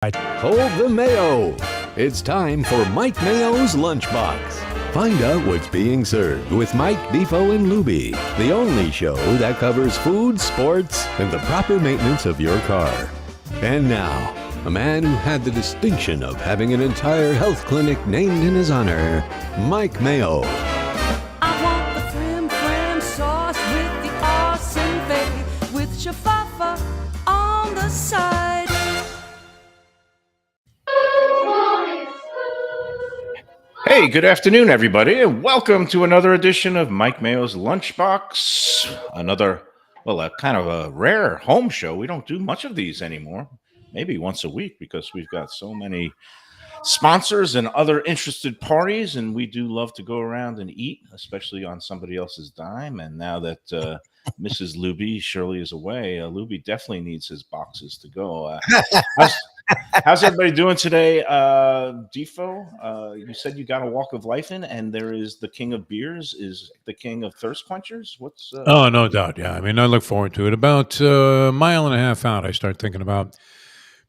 Hold the Mayo. It's time for Mike Mayo's Lunchbox. Find out what's being served with Mike, Defo and Lubie, the only show that covers food, sports, and the proper maintenance of your car. And now, a man who had the distinction of having an entire health clinic named in his honor, Mike Mayo. I want the frim sauce with the awesome fave, with shafafa on the side. Hey, good afternoon, everybody, and welcome to another edition of Mike Mayo's Lunchbox. A kind of a rare home show. We don't do much of these anymore, maybe once a week, because we've got so many sponsors and other interested parties, and we do love to go around and eat, especially on somebody else's dime. And now that Mrs. Lubie, Shirley, is away, Lubie definitely needs his boxes to go. How's everybody doing today? Defo, you said you got a walk of life in, and there is the king of beers, is the king of thirst quenchers. What's Oh, no doubt. Yeah. I mean, I look forward to it. About a mile and a half out, I start thinking about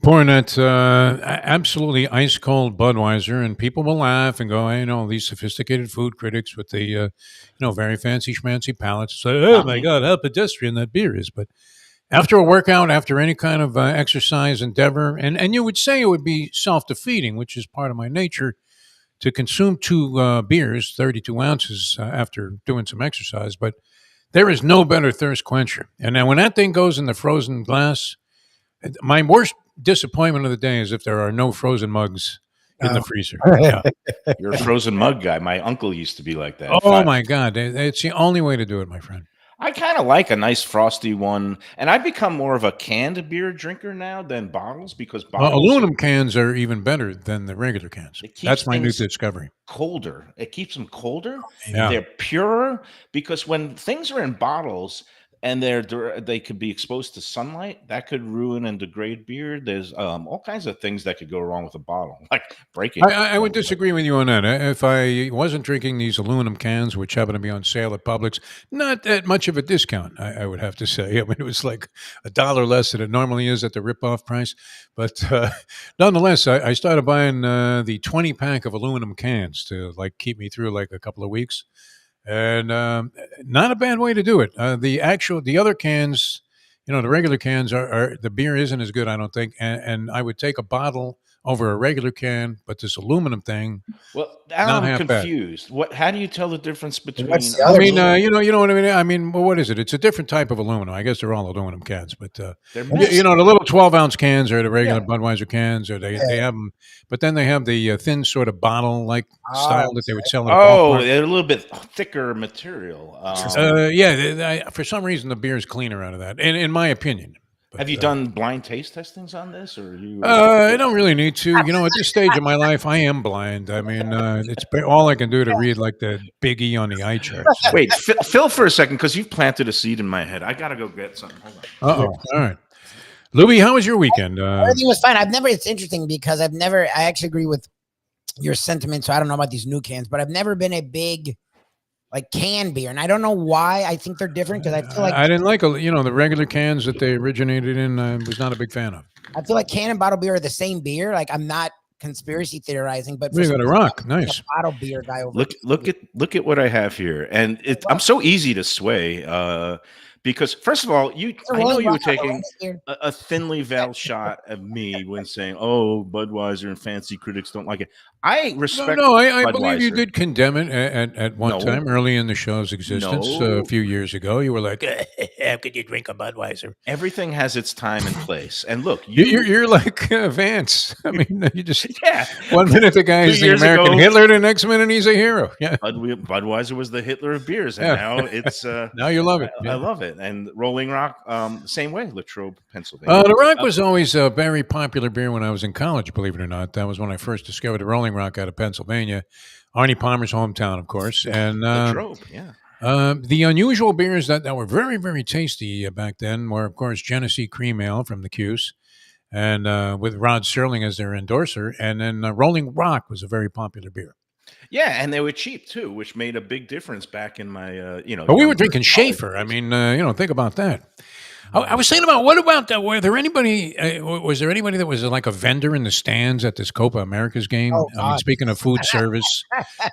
pouring that absolutely ice cold Budweiser, and people will laugh and go, hey, these sophisticated food critics with the, very fancy schmancy palates say, oh my God, how pedestrian that beer is. But after a workout, after any kind of exercise endeavor, and you would say it would be self-defeating, which is part of my nature, to consume two beers, 32 ounces, after doing some exercise. But there is no better thirst quencher. And now when that thing goes in the frozen glass, my worst disappointment of the day is if there are no frozen mugs in the freezer. Yeah. You're a frozen mug guy. My uncle used to be like that. Oh, my God. It's the only way to do it, my friend. I kind of like a nice frosty one, and I've become more of a canned beer drinker now than bottles, because bottles, aluminum cans are even better than the regular cans. That's my new discovery. Colder. It keeps them colder. Yeah. They're purer, because when things are in bottles and they could be exposed to sunlight, that could ruin and degrade beer. There's all kinds of things that could go wrong with a bottle, like breaking. I would disagree with you on that. If I wasn't drinking these aluminum cans, which happen to be on sale at Publix, not that much of a discount, I would have to say. I mean, it was like $1 less than it normally is at the rip-off price. But nonetheless, I started buying the 20-pack of aluminum cans to keep me through a couple of weeks. And not a bad way to do it. The other cans, the regular cans are the beer isn't as good, I don't think. And I would take a bottle over a regular can, but this aluminum thing. Well, I'm confused. How do you tell the difference between? I mean, you know what I mean. I mean, well, what is it? It's a different type of aluminum. I guess they're all aluminum cans, but the little 12-ounce cans are the regular Budweiser cans, or they have them. But then they have the thin sort of bottle style that they would sell. They're a little bit thicker material. For some reason the beer is cleaner out of that, in my opinion. But, have you done blind taste testings on this, or you? I don't really need to. At this stage of my life, I am blind. I mean, it's all I can do to read the Big E on the eye charts. Wait, Phil, for a second, because you've planted a seed in my head. I gotta go get something. Hold on. All right. Lubie, how was your weekend? Everything was fine. It's interesting because I actually agree with your sentiment. So I don't know about these new cans, but I've never been a big canned beer, and I don't know why. I think they're different because I feel like I didn't like the regular cans that they originated in. I was not a big fan of. I feel like can and bottle beer are the same beer. I'm not conspiracy theorizing, but we got a rock. Nice a bottle beer guy over. Look at what I have here, and I'm so easy to sway. Because first of all, I know you were taking a thinly veiled shot of me when saying, "Oh, Budweiser and fancy critics don't like it." I respect. No, I believe you did condemn it at one time early in the show's existence a few years ago. You were like, "How could you drink a Budweiser?" Everything has its time and place. And look, you're like Vance. I mean, you just 1 minute the guy's the American Hitler, the next minute he's a hero. Yeah, Budweiser was the Hitler of beers, and now it's now you love it. I love it. And Rolling Rock, same way, Latrobe, Pennsylvania. The Rock was always a very popular beer when I was in college, believe it or not. That was when I first discovered the Rolling Rock out of Pennsylvania, Arnie Palmer's hometown, of course. And Latrobe, the unusual beers that were very, very tasty back then were, of course, Genesee Cream Ale from the Cuse, and with Rod Serling as their endorser. And then Rolling Rock was a very popular beer. Yeah, and they were cheap too, which made a big difference back in my, But we were drinking Schaefer. I mean, think about that. I was thinking about what about that? Were there anybody? Was there anybody that was like a vendor in the stands at this Copa Americas game? Oh, I mean, God. speaking of food service,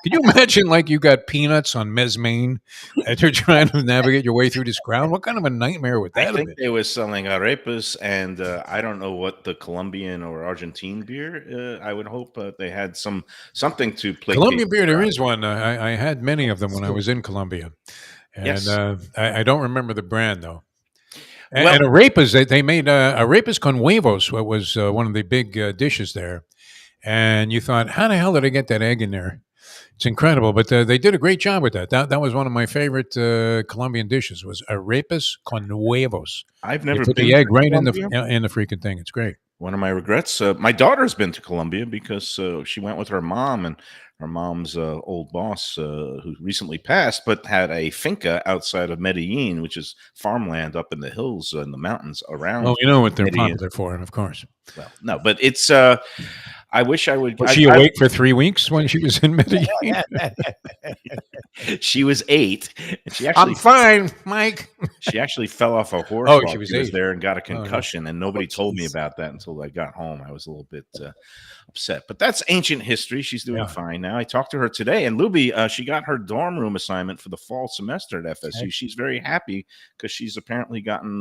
could you imagine like you got peanuts on mezmain as you're trying to navigate your way through this crowd? What kind of a nightmare would that I have think been? they were selling arepas and I don't know what the Colombian or Argentine beer. I would hope they had something to placate. Colombian beer, the there crowd. is one. I had many of them when I was in Colombia, and Yes. I don't remember the brand though. And, Well- and arepas, they made arepas con huevos. What was one of the big dishes there? And you thought, how the hell did I get that egg in there? It's incredible, but they did a great job with that. That was one of my favorite Colombian dishes. Was arepas con huevos. I've They never put been the to egg right Colombia. in the freaking thing. It's great. One of my regrets. My daughter's been to Colombia because she went with her mom, and her mom's old boss, who recently passed, but had a finca outside of Medellin, which is farmland up in the hills and the mountains around. Well, you know what they're Medellin. popular for, of course. Well, no, but it's. I wish I would. Was she awake for 3 weeks when she was in Medellin? She was 8, and she actually fine, Mike. she actually fell off a horse Oh, while she was she was 8. there and got a Oh, no. concussion, and nobody told me jeez. about that until I got home. I was a little bit upset, but that's ancient history. She's doing Yeah. fine now. I talked to her today, and Lubie, she got her dorm room assignment for the fall semester at FSU. Okay. She's very happy because she's apparently gotten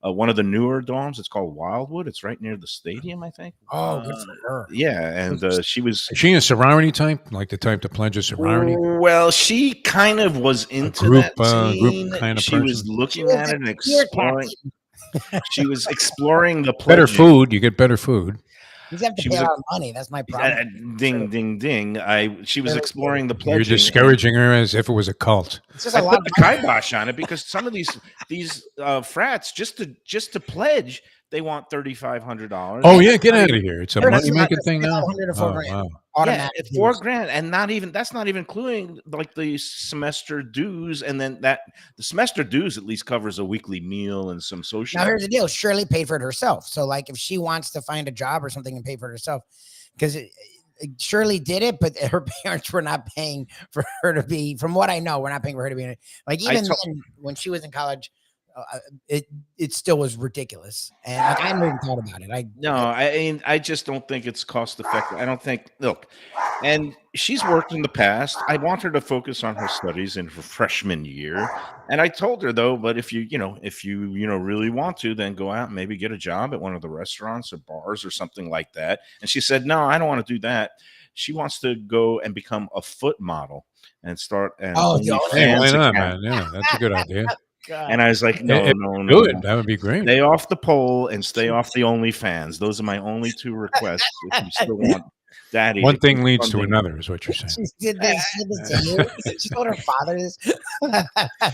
one of the newer dorms. It's called Wildwood. It's right near the stadium, I think. Oh, good for her. Yeah, and she was. Is she a sorority type, like the type to pledge a sorority? Well, she kind of was into group, that group scene. kind of She was person? looking She at was it a and beer exploring. captain. She was exploring the Better pledging. food. You get better food. You have to She pay was a a- lot of money. That's my problem. Ding, ding, ding. She was Very exploring the You're pledging. discouraging her as if it was a cult. It's just I a lot put of the money. kibosh on it because some of these frats just to pledge, they want $3,500. Oh yeah, get out of here! It's a They're money making just thing now. 100 to 4 Oh, grand. wow. Yeah, Automatic it's $4 dues. grand, and that's not even including like the semester dues, and then the semester dues at least covers a weekly meal and some social. Now here's the deal: Shirley paid for it herself. So, like, if she wants to find a job or something and pay for it herself, because Shirley did it, but her parents were not paying for her to be. From what I know, we're not paying for her to be in it. Like even then, when she was in college, it still was ridiculous, and like, I never even thought about it. No, I mean, I just don't think it's cost effective. I don't think. Look, and she's worked in the past. I want her to focus on her studies in her freshman year. And I told her though, but if you really want to, then go out and maybe get a job at one of the restaurants or bars or something like that. And she said, no, I don't want to do that. She wants to go and become a foot model and start. And Oh, OnlyFans Hey, why not, account. man? Yeah, that's a good idea. And I was like, no, If no, Do no. it. That would be great. Stay off the pole and stay off the OnlyFans. Those are my only 2 requests. If you still want daddy. One to thing keep leads to funding- another, is what you're saying. She did this to you. She told her father this.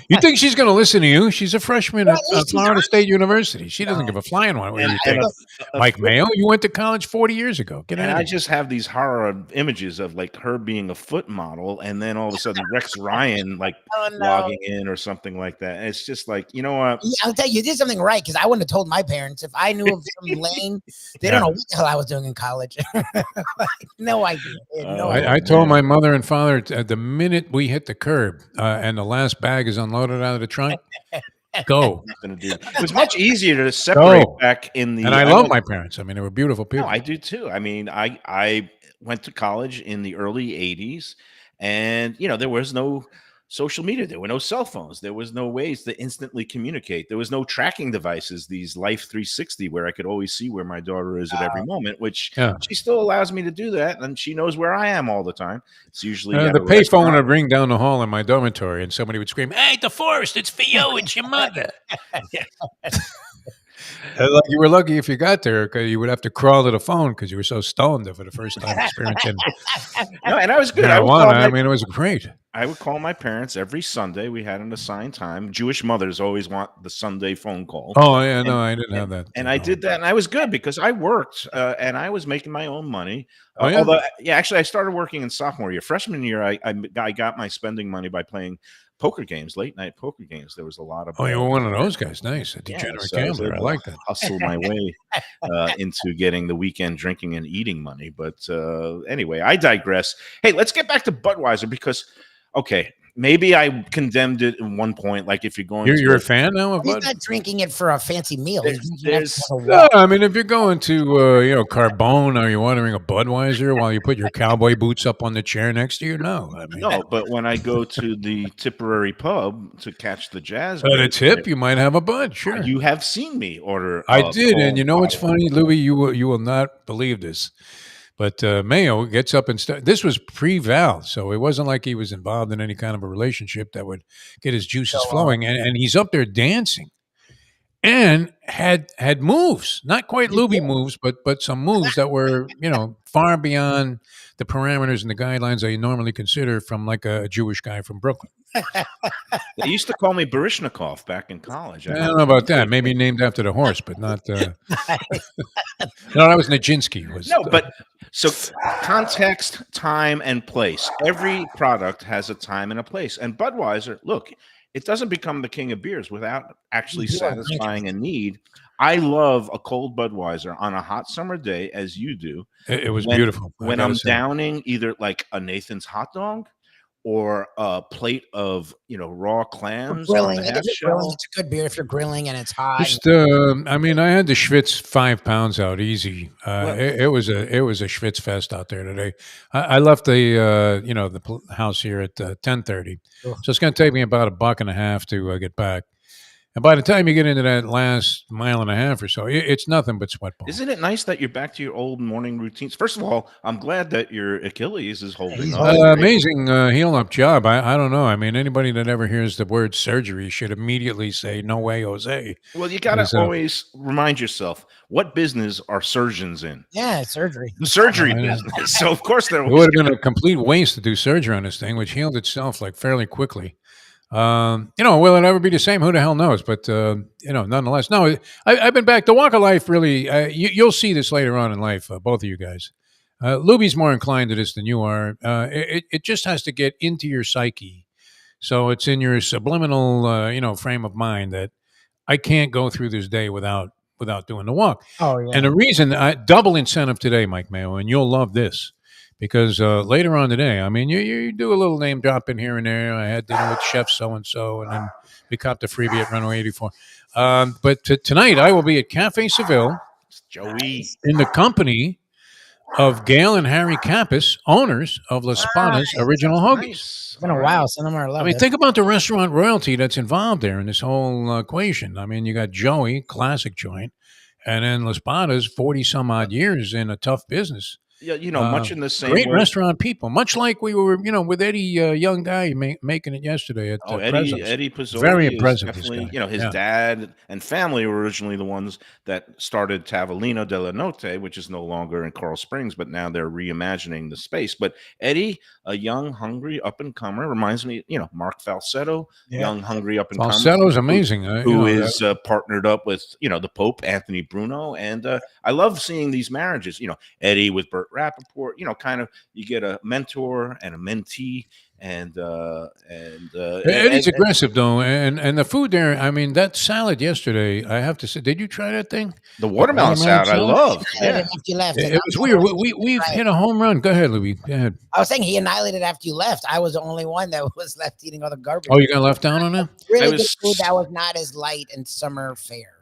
You think she's going to listen to you? She's a freshman Well, at at least she's Florida honest. State University. She doesn't No. give a flying one. What do And- you and think? a Mike foot- Mayo, you went to college 40 years ago. Get And out I of here. just have these horror images of like her being a foot model, and then all of a sudden Rex Ryan like Oh, no. logging in or something like that. And it's just like, you know what? Yeah, I'll tell you, you did something right because I wouldn't have told my parents if I knew of some lane. They don't know what the hell I was doing in college. No idea. They had no idea. I told my mother and father the minute we hit the curb and the last bag is unloaded out of the trunk, go. Nothing to do. It was much easier to separate Go. back in the. And I love my parents. I mean, they were beautiful people. No, I do too. I mean, I went to college in the early 80s, and there was no social media. There were no cell phones. There was no ways to instantly communicate. There was no tracking devices, these Life 360, where I could always see where my daughter is at every moment, which Yeah. she still allows me to do that. And she knows where I am all the time. It's usually at The a payphone restaurant. would ring down the hall in my dormitory, and somebody would scream, "Hey, DeForest, it's for you. It's your mother." Like you were lucky if you got there, because you would have to crawl to the phone because you were so stoned for the first time experiencing No, and I was good. I would, call marijuana. I my, mean, it was great. I would call my parents every Sunday. We had an assigned time. Jewish mothers always want the Sunday phone call. Oh yeah, no, I didn't have that. And I did that, and I was good because I worked and I was making my own money. Oh, yeah? Although, actually, I started working in sophomore year. Freshman year, I got my spending money by playing poker games, late night poker games. There was a lot of. Oh, you were one of those guys. Nice, a Yeah, degenerate so I was gambler. I able like to that. hustle my way into getting the weekend drinking and eating money. But anyway, I digress. Hey, let's get back to Budweiser because, okay, Maybe I condemned it at one point. Like if you're going You're to a fan now of He's Bud? not drinking it for a fancy meal. He's drinking it there's for a No, walk. I mean, if you're going to, Carbone, are you ordering a Budweiser while you put your cowboy boots up on the chair next to you? No, I mean, no, but when I go to the Tipperary pub to catch the Jazz, at a games, tip, you might have a Bud, sure. you have seen me order. I A did, and tall you know what's bottle. funny, Louis? You will not believe this, but Mayo gets up and this was pre-Val, so it wasn't like he was involved in any kind of a relationship that would get his juices So, flowing, and he's up there dancing, and had moves, not quite Luby moves, but some moves that were far beyond the parameters and the guidelines that you normally consider from like a Jewish guy from Brooklyn. They used to call me Barishnikov back in college. I don't know about that. Maybe named after the horse, but not. No, that was Nijinsky. No, but so context, time, and place. Every product has a time and a place. And Budweiser, look, it doesn't become the king of beers without actually satisfying a need. I love a cold Budweiser on a hot summer day, as you do. It was beautiful. When I'm downing either like a Nathan's hot dog or a plate of raw clams. Grilling. On If the half you're grilling, shell. it's a good beer if you're grilling and it's hot. Just, I mean, I had to schwitz 5 pounds out easy. It was a schwitz fest out there today. I left the house here at 10:30, so it's going to take me about $1.50 to get back. And by the time you get into that last mile and a half or so, it's nothing but sweat balls. Isn't it nice that you're back to your old morning routines? First of all, I'm glad that your Achilles is holding up. Amazing heal up job. I don't know. I mean, anybody that ever hears the word surgery should immediately say, "No way, Jose." Well, you got to always remind yourself, what business are surgeons in? Yeah, it's surgery. The surgery business. So, of course, there It would have been a complete waste to do surgery on this thing, which healed itself like fairly quickly. Will it ever be the same? Who the hell knows? But nonetheless, no. I've been back. The walk of life really. You'll see this later on in life, both of you guys. Luby's more inclined to this than you are. It just has to get into your psyche, so it's in your subliminal, frame of mind that I can't go through this day without doing the walk. Oh yeah. And the reason, double incentive today, Mike Mayo, and you'll love this. Because later on today, I mean, you do a little name drop in here and there. I had dinner with Chef so-and-so, and then we copped a freebie at Runway 84. But tonight, I will be at Cafe Seville Joey in the company of Gail and Harry Kappas, owners of La Spada's Original Hoagies. Nice. It's been a while. Send them our love. I mean, think about the restaurant royalty that's involved there in this whole equation. I mean, you got Joey, classic joint, and then La Spada's 40-some-odd years in a tough business. Yeah, much in the same great way. restaurant people, much like we were, with Eddie, young guy making it yesterday at Eddie Pizzoli very is impressive. definitely, This guy. his dad and family were originally the ones that started Tavolino della Notte, which is no longer in Coral Springs, but now they're reimagining the space. But Eddie, a young, hungry up and comer, reminds me, Mark Falsetto, young, hungry up and comer. Falsetto's amazing. Who is partnered up with the Pope, Anthony Bruno, and I love seeing these marriages. Eddie with Burt Rappaport. Kind of you get a mentor and a mentee, and Eddie's aggressive though, and the food there. I mean, that salad yesterday. I have to say, did you try that thing? The watermelon salad, I love. Yeah. Yeah. After you left, It was weird. We've hit a home run. Go ahead, Louis. Go ahead. I was saying he annihilated after you left. I was the only one that was left eating all the garbage. Oh, you got left down on that? Really I good was- food that was not as light and summer fare.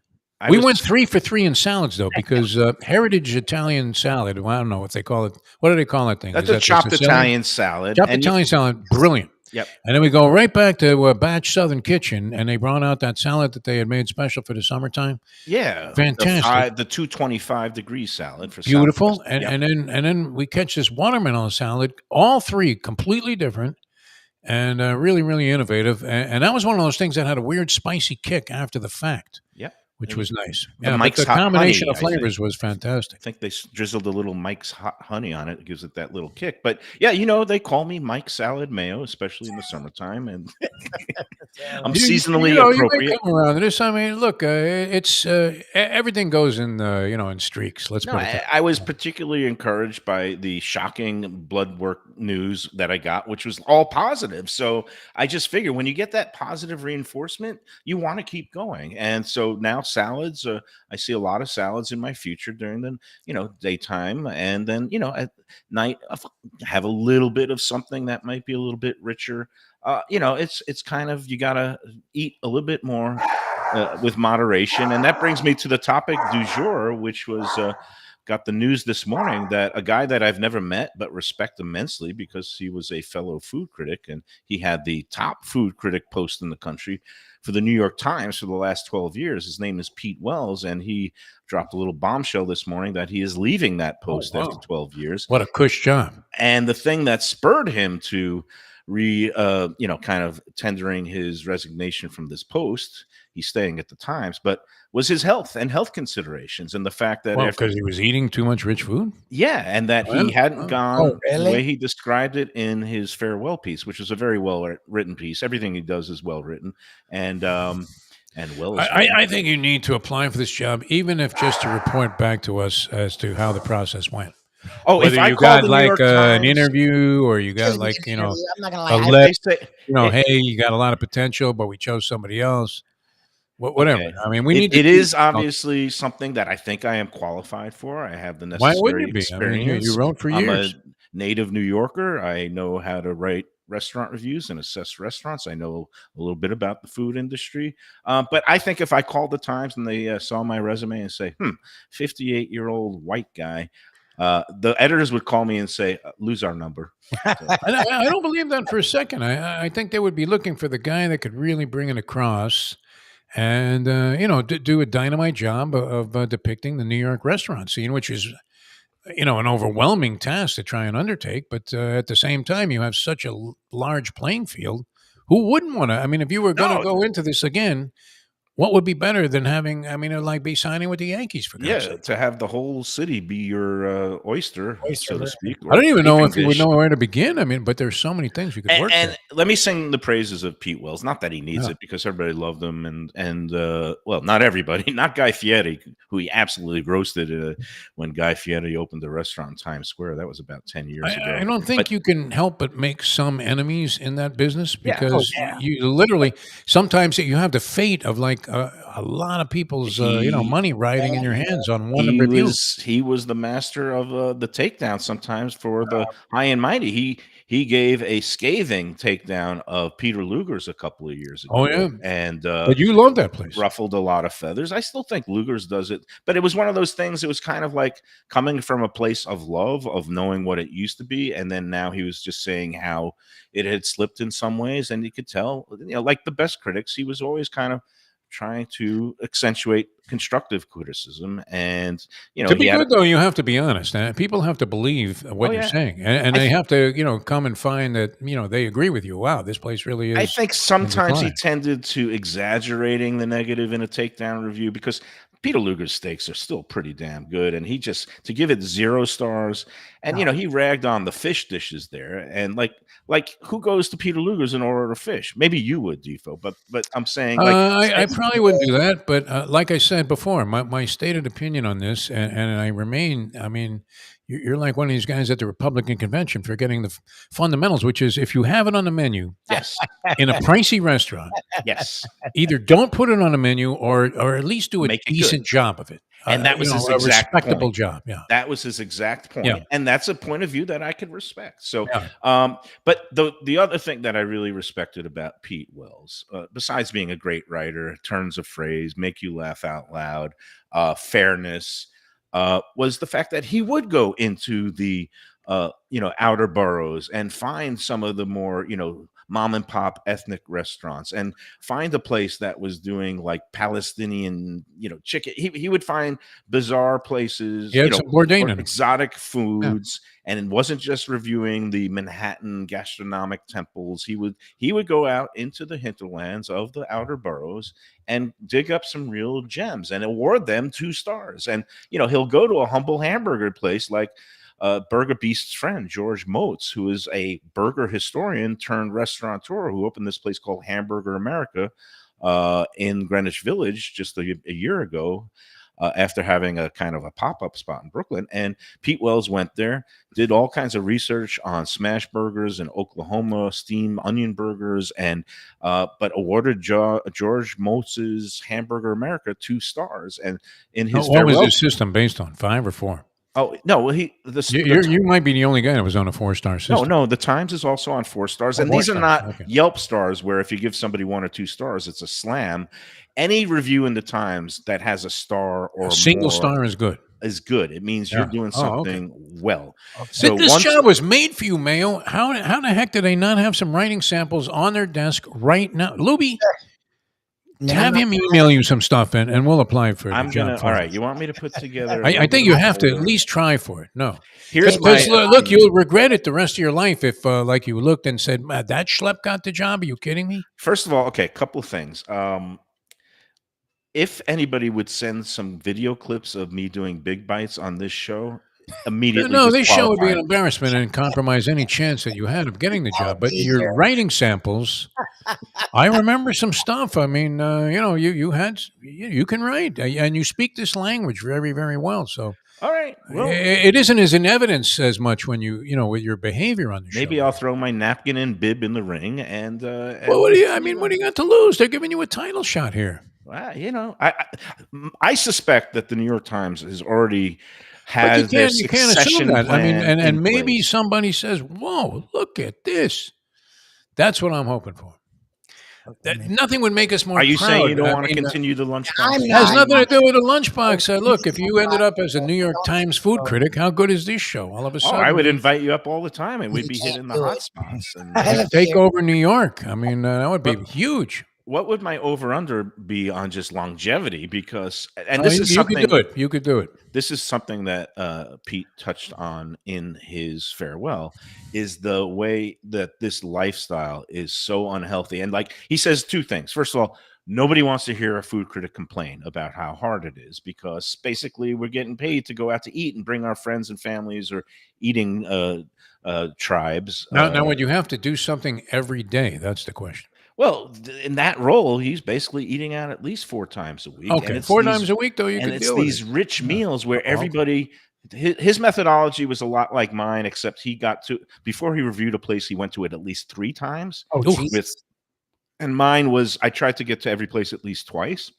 We went 3 for 3 in salads though, because Heritage Italian salad. Well, I don't know what they call it. What do they call that thing? That's Is a that the chopped Sicilian? Italian salad. Chopped and Italian salad, brilliant. Yep. And then we go right back to Batch Southern Kitchen, and they brought out that salad that they had made special for the summertime. Yeah, Fantastic. The 225-degree salad for Beautiful. Southwest. And, Yep. and then we catch this watermelon salad, all three completely different and really, really innovative. And that was one of those things that had a weird spicy kick after the fact. Yep. Which was nice. The Yeah, but Mike's the Hot combination Honey, of I think. flavors was I fantastic. think they drizzled a little Mike's hot honey on it. It gives it that little kick. But yeah, they call me Mike Salad Mayo, especially in the summertime, and I'm seasonally You may appropriate. come around to this. I mean, look, it's everything goes in streaks. Let's No, put it. That. I was particularly encouraged by the shocking blood work news that I got, which was all positive. So I just figure when you get that positive reinforcement, you want to keep going. And so now salads, I see a lot of salads in my future during the daytime, and then at night I have a little bit of something that might be a little bit richer. it's kind of, you gotta eat a little bit more with moderation. And that brings me to the topic du jour, which was got the news this morning that a guy that I've never met but respect immensely because he was a fellow food critic, and he had the top food critic post in the country for the New York Times for the last 12 years. His name is Pete Wells, and he dropped a little bombshell this morning that he is leaving that post after 12 years. What a cush job. And the thing that spurred him to kind of tendering his resignation from this post, he's staying at the Times, but was his health and health considerations, and the fact that because he was eating too much rich food. Yeah, and that he hadn't gone really? the way he described it in his farewell piece, which was a very well written piece. Everything he does is well written, and well. I think you need to apply for this job, even if just to report back to us as to how the process went. Oh, whether if I you called got the New like York an Times, interview, or you got Just like an interview. I'm not gonna a lie. they say, hey, you got a lot of potential, but we chose somebody else. Whatever. okay. I mean, we need. It is obviously something that I think I am qualified for. I have the Why necessary wouldn't you be? experience. I mean, you wrote for I'm years. a native New Yorker. I know how to write restaurant reviews and assess restaurants. I know a little bit about the food industry. But I think if I called the Times and they saw my resume and say, 58-year-old white guy, the editors would call me and say, lose our number. So, I don't believe that for a second. I think they would be looking for the guy that could really bring it across, and do a dynamite job of depicting the New York restaurant scene, which is an overwhelming task to try and undertake. But at the same time, you have such a large playing field. Who wouldn't want to? I mean, if you were going to go into this again, what would be better than having? I mean, like be signing with the Yankees for God's sake. to have the whole city be your oyster, so to speak. I don't even know sleeping if you would dish. know where to begin. I mean, but there's so many things you could work And with. let me sing the praises of Pete Wells. Not that he needs Yeah. it, because everybody loved him, and not everybody. Not Guy Fieri, who he absolutely roasted when Guy Fieri opened the restaurant in Times Square. That was about 10 years ago. I don't think But- you can help but make some enemies in that business, Yeah. because you literally sometimes you have the fate of like a lot of people's money riding in your hands on one review. He was the master of the takedown sometimes for the high and mighty. He gave a scathing takedown of Peter Luger's a couple of years ago. Oh, yeah. And But you love that place. ruffled a lot of feathers. I still think Luger's does it, but it was one of those things. It was kind of like coming from a place of love, of knowing what it used to be, and then now he was just saying how it had slipped in some ways, and you could tell, like the best critics, he was always kind of trying to accentuate constructive criticism. And To be good, though, you have to be honest. People have to believe what you're saying, and they have to, come and find that they agree with you. Wow, this place really is. I think sometimes he decline. tended to exaggerating the negative in a takedown review, because Peter Luger's steaks are still pretty damn good, and he just to give it 0 stars, and he ragged on the fish dishes there, and like who goes to Peter Luger's and order a fish? Maybe you would, Defo, but I'm saying I probably wouldn't do that, but like I said before, my stated opinion on this, and I remain. I mean, you're like one of these guys at the Republican convention forgetting the fundamentals, which is if you have it on the menu, yes, in a pricey restaurant, yes. either don't put it on the menu or at least do a Make it decent job of it. And that was his a exact respectable point. job. Yeah. That was his exact point. Yeah. And that's a point of view that I could respect. So, Yeah. but the other thing that I really respected about Pete Wells, besides being a great writer, turns of phrase, make you laugh out loud, fairness, was the fact that he would go into the, outer boroughs and find some of the more, mom and pop ethnic restaurants, and find a place that was doing like Palestinian, chicken. He would find bizarre places, Yeah, some Bourdain in it. exotic foods, and it wasn't just reviewing the Manhattan gastronomic temples. He would go out into the hinterlands of the outer boroughs and dig up some real gems and award them 2 stars. And he'll go to a humble hamburger place like Burger Beast's friend, George Motes, who is a burger historian turned restaurateur, who opened this place called Hamburger America in Greenwich Village just a year ago, after having a kind of a pop-up spot in Brooklyn. And Pete Wells went there, did all kinds of research on smash burgers in Oklahoma, steam onion burgers, and but awarded George Motes' Hamburger America 2 stars. And in his What was farewell, his system based on? 5 or 4? Oh no, well, You might be the only guy that was on a 4-star system. no, the Times is also on 4 stars, Oh, and 4 these are stars, not okay. Yelp stars where if you give somebody 1 or 2 stars, it's a slam. Any review in the Times that has a star or A single more star is good. is good. It means you're Yeah. doing Oh, okay. something well. So So this once job was made for you, Mayo. How the heck did they not have some writing samples on their desk right now? Lubie, I mean, I'm have not- him email you some stuff and we'll apply for the I'm job. gonna, for all you. right, you want me to put together? a I little think bit you of have to at folder? least try for it. No. Here's Because my look, you'll regret it the rest of your life if, like, you looked and said, "Man, that schlep got the job." Are you kidding me? first of all, okay, a couple of things. If anybody would send some video clips of me doing big bites on this show, immediately No, this show would be disqualify an me. embarrassment and compromise any chance that you had of getting the job. But be your here. writing samples, I remember some stuff. I mean, you can write and you speak this language very, very well. So All right, well, it isn't as in evidence as much when with your behavior on the maybe show. I'll throw my napkin and bib in the ring, and Well, what do you got to lose? They're giving you a title shot here. well, I suspect that the New York Times has already But has their you can't assume succession that. I mean, plan in and maybe place. somebody says, "Whoa, look at this." That's what I'm hoping for. Nothing would make us more Are you proud. saying you don't I want to mean, continue the lunchbox? I'm it has not. nothing to do with a lunchbox. Look, if you ended up as a New York Times food critic, how good is this show? All of a Oh, sudden, I would invite you up all the time, and we'd You be can't hitting the do hot it. spots. And I live take here. over New York. I mean, that would be huge. what would my over under be on just longevity? Because, and this is You something could do it. You could do it. this is something that Pete touched on in his farewell, is the way that this lifestyle is so unhealthy. And like he says 2 things. First of all, nobody wants to hear a food critic complain about how hard it is, because basically we're getting paid to go out to eat and bring our friends and families or eating tribes. Now, would you have to do something every day? That's the question. Well, in that role, he's basically eating out at least 4 times a week. And Okay, it's 4 these- times a week, though, you and could it's deal with these it. rich meals where Okay. everybody his methodology was a lot like mine, except he got to, before he reviewed a place, he went to it at least 3 times. Oh, Oof. Jesus. And mine was, I tried to get to every place at least twice.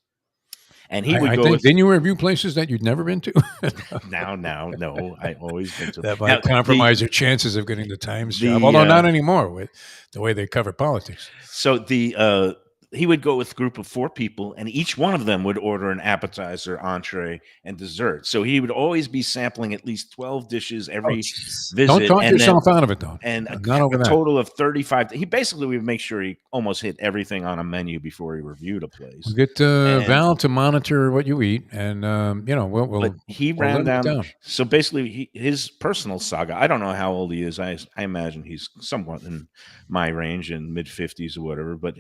And he would I go think, with, didn't you review places that you'd never been to? no, I always been to That Now, might the- compromise your chances of getting the Times the, job. Although not uh, anymore with the way they cover politics. So he would go with a group of 4 people, and each one of them would order an appetizer, entree, and dessert. So he would always be sampling at least 12 dishes every jeez. visit. Don't talk and yourself out of it, though. And Not over a that. total of 35. He basically would make sure he almost hit everything on a menu before he reviewed a place. We'll get And- Val to monitor what you eat, and we'll But he we'll ran limit it down. So basically, his personal saga. I don't know how old he is. I imagine he's somewhat in my range, in mid-50s or whatever. But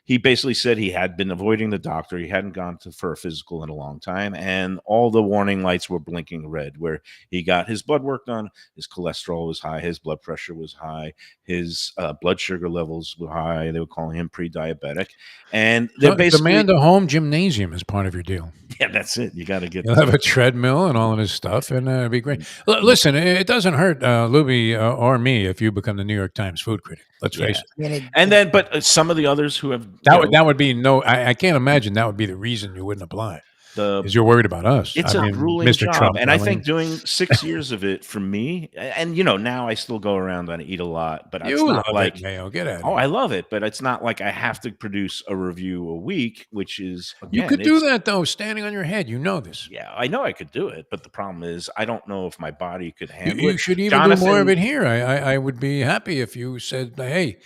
he basically said he had been avoiding the doctor. He hadn't gone for a physical in a long time, and all the warning lights were blinking red. Where he got his blood work done, his cholesterol was high, his blood pressure was high, his blood sugar levels were high. They were calling him pre-diabetic, and they're basically demand a home gymnasium as part of your deal. yeah, that's it. You got to get. You'll have a treadmill and all of this stuff, and it'd be great. Listen, it doesn't hurt Lubie or me if you become the New York Times food critic. Let's face it. I mean, And then, but some of the others who have That would be no. I can't imagine that would be the reason you wouldn't apply, the because you're worried about us. it's I a mean, grueling Mr. job, Trump. and I mean, think doing 6 years of it for me, and now I still go around and eat a lot, but it's you not love like it, Mayo. Get at it. oh, I love it, but it's not like I have to produce a review a week, which is You again, could do it's- that though, standing on your head. You know this. Yeah, I know I could do it, but the problem is I don't know if my body could handle You it. should even do more of Jonathan- it here. I would be happy if you said, "Hey,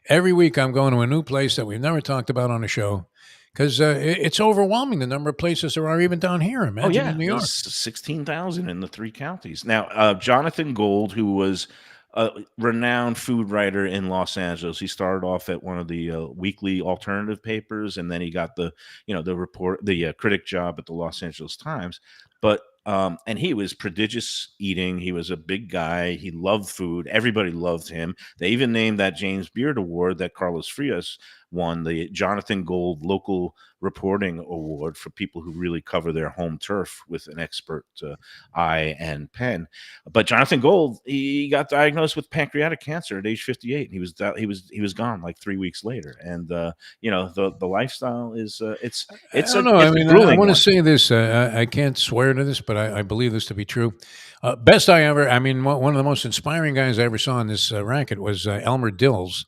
every week I'm going to a new place that we've never talked about on the show." Because it's overwhelming the number of places there are even down here. Imagine Oh yeah, in New York. there's 16,000 in the 3 counties. Now, Jonathan Gold, who was a renowned food writer in Los Angeles, he started off at one of the weekly alternative papers, and then he got the critic job at the Los Angeles Times. But and he was prodigious eating. He was a big guy. He loved food. Everybody loved him. They even named that James Beard Award that Carlos Frias won the Jonathan Gold Local Reporting Award for people who really cover their home turf with an expert eye and pen. But Jonathan Gold, he got diagnosed with pancreatic cancer at age 58. He was gone like 3 weeks later. And the lifestyle is I don't know. I mean, I want to say this. I can't swear to this, but I believe this to be true. Best I ever. I mean, one of the most inspiring guys I ever saw in this racket was Elmer Dills,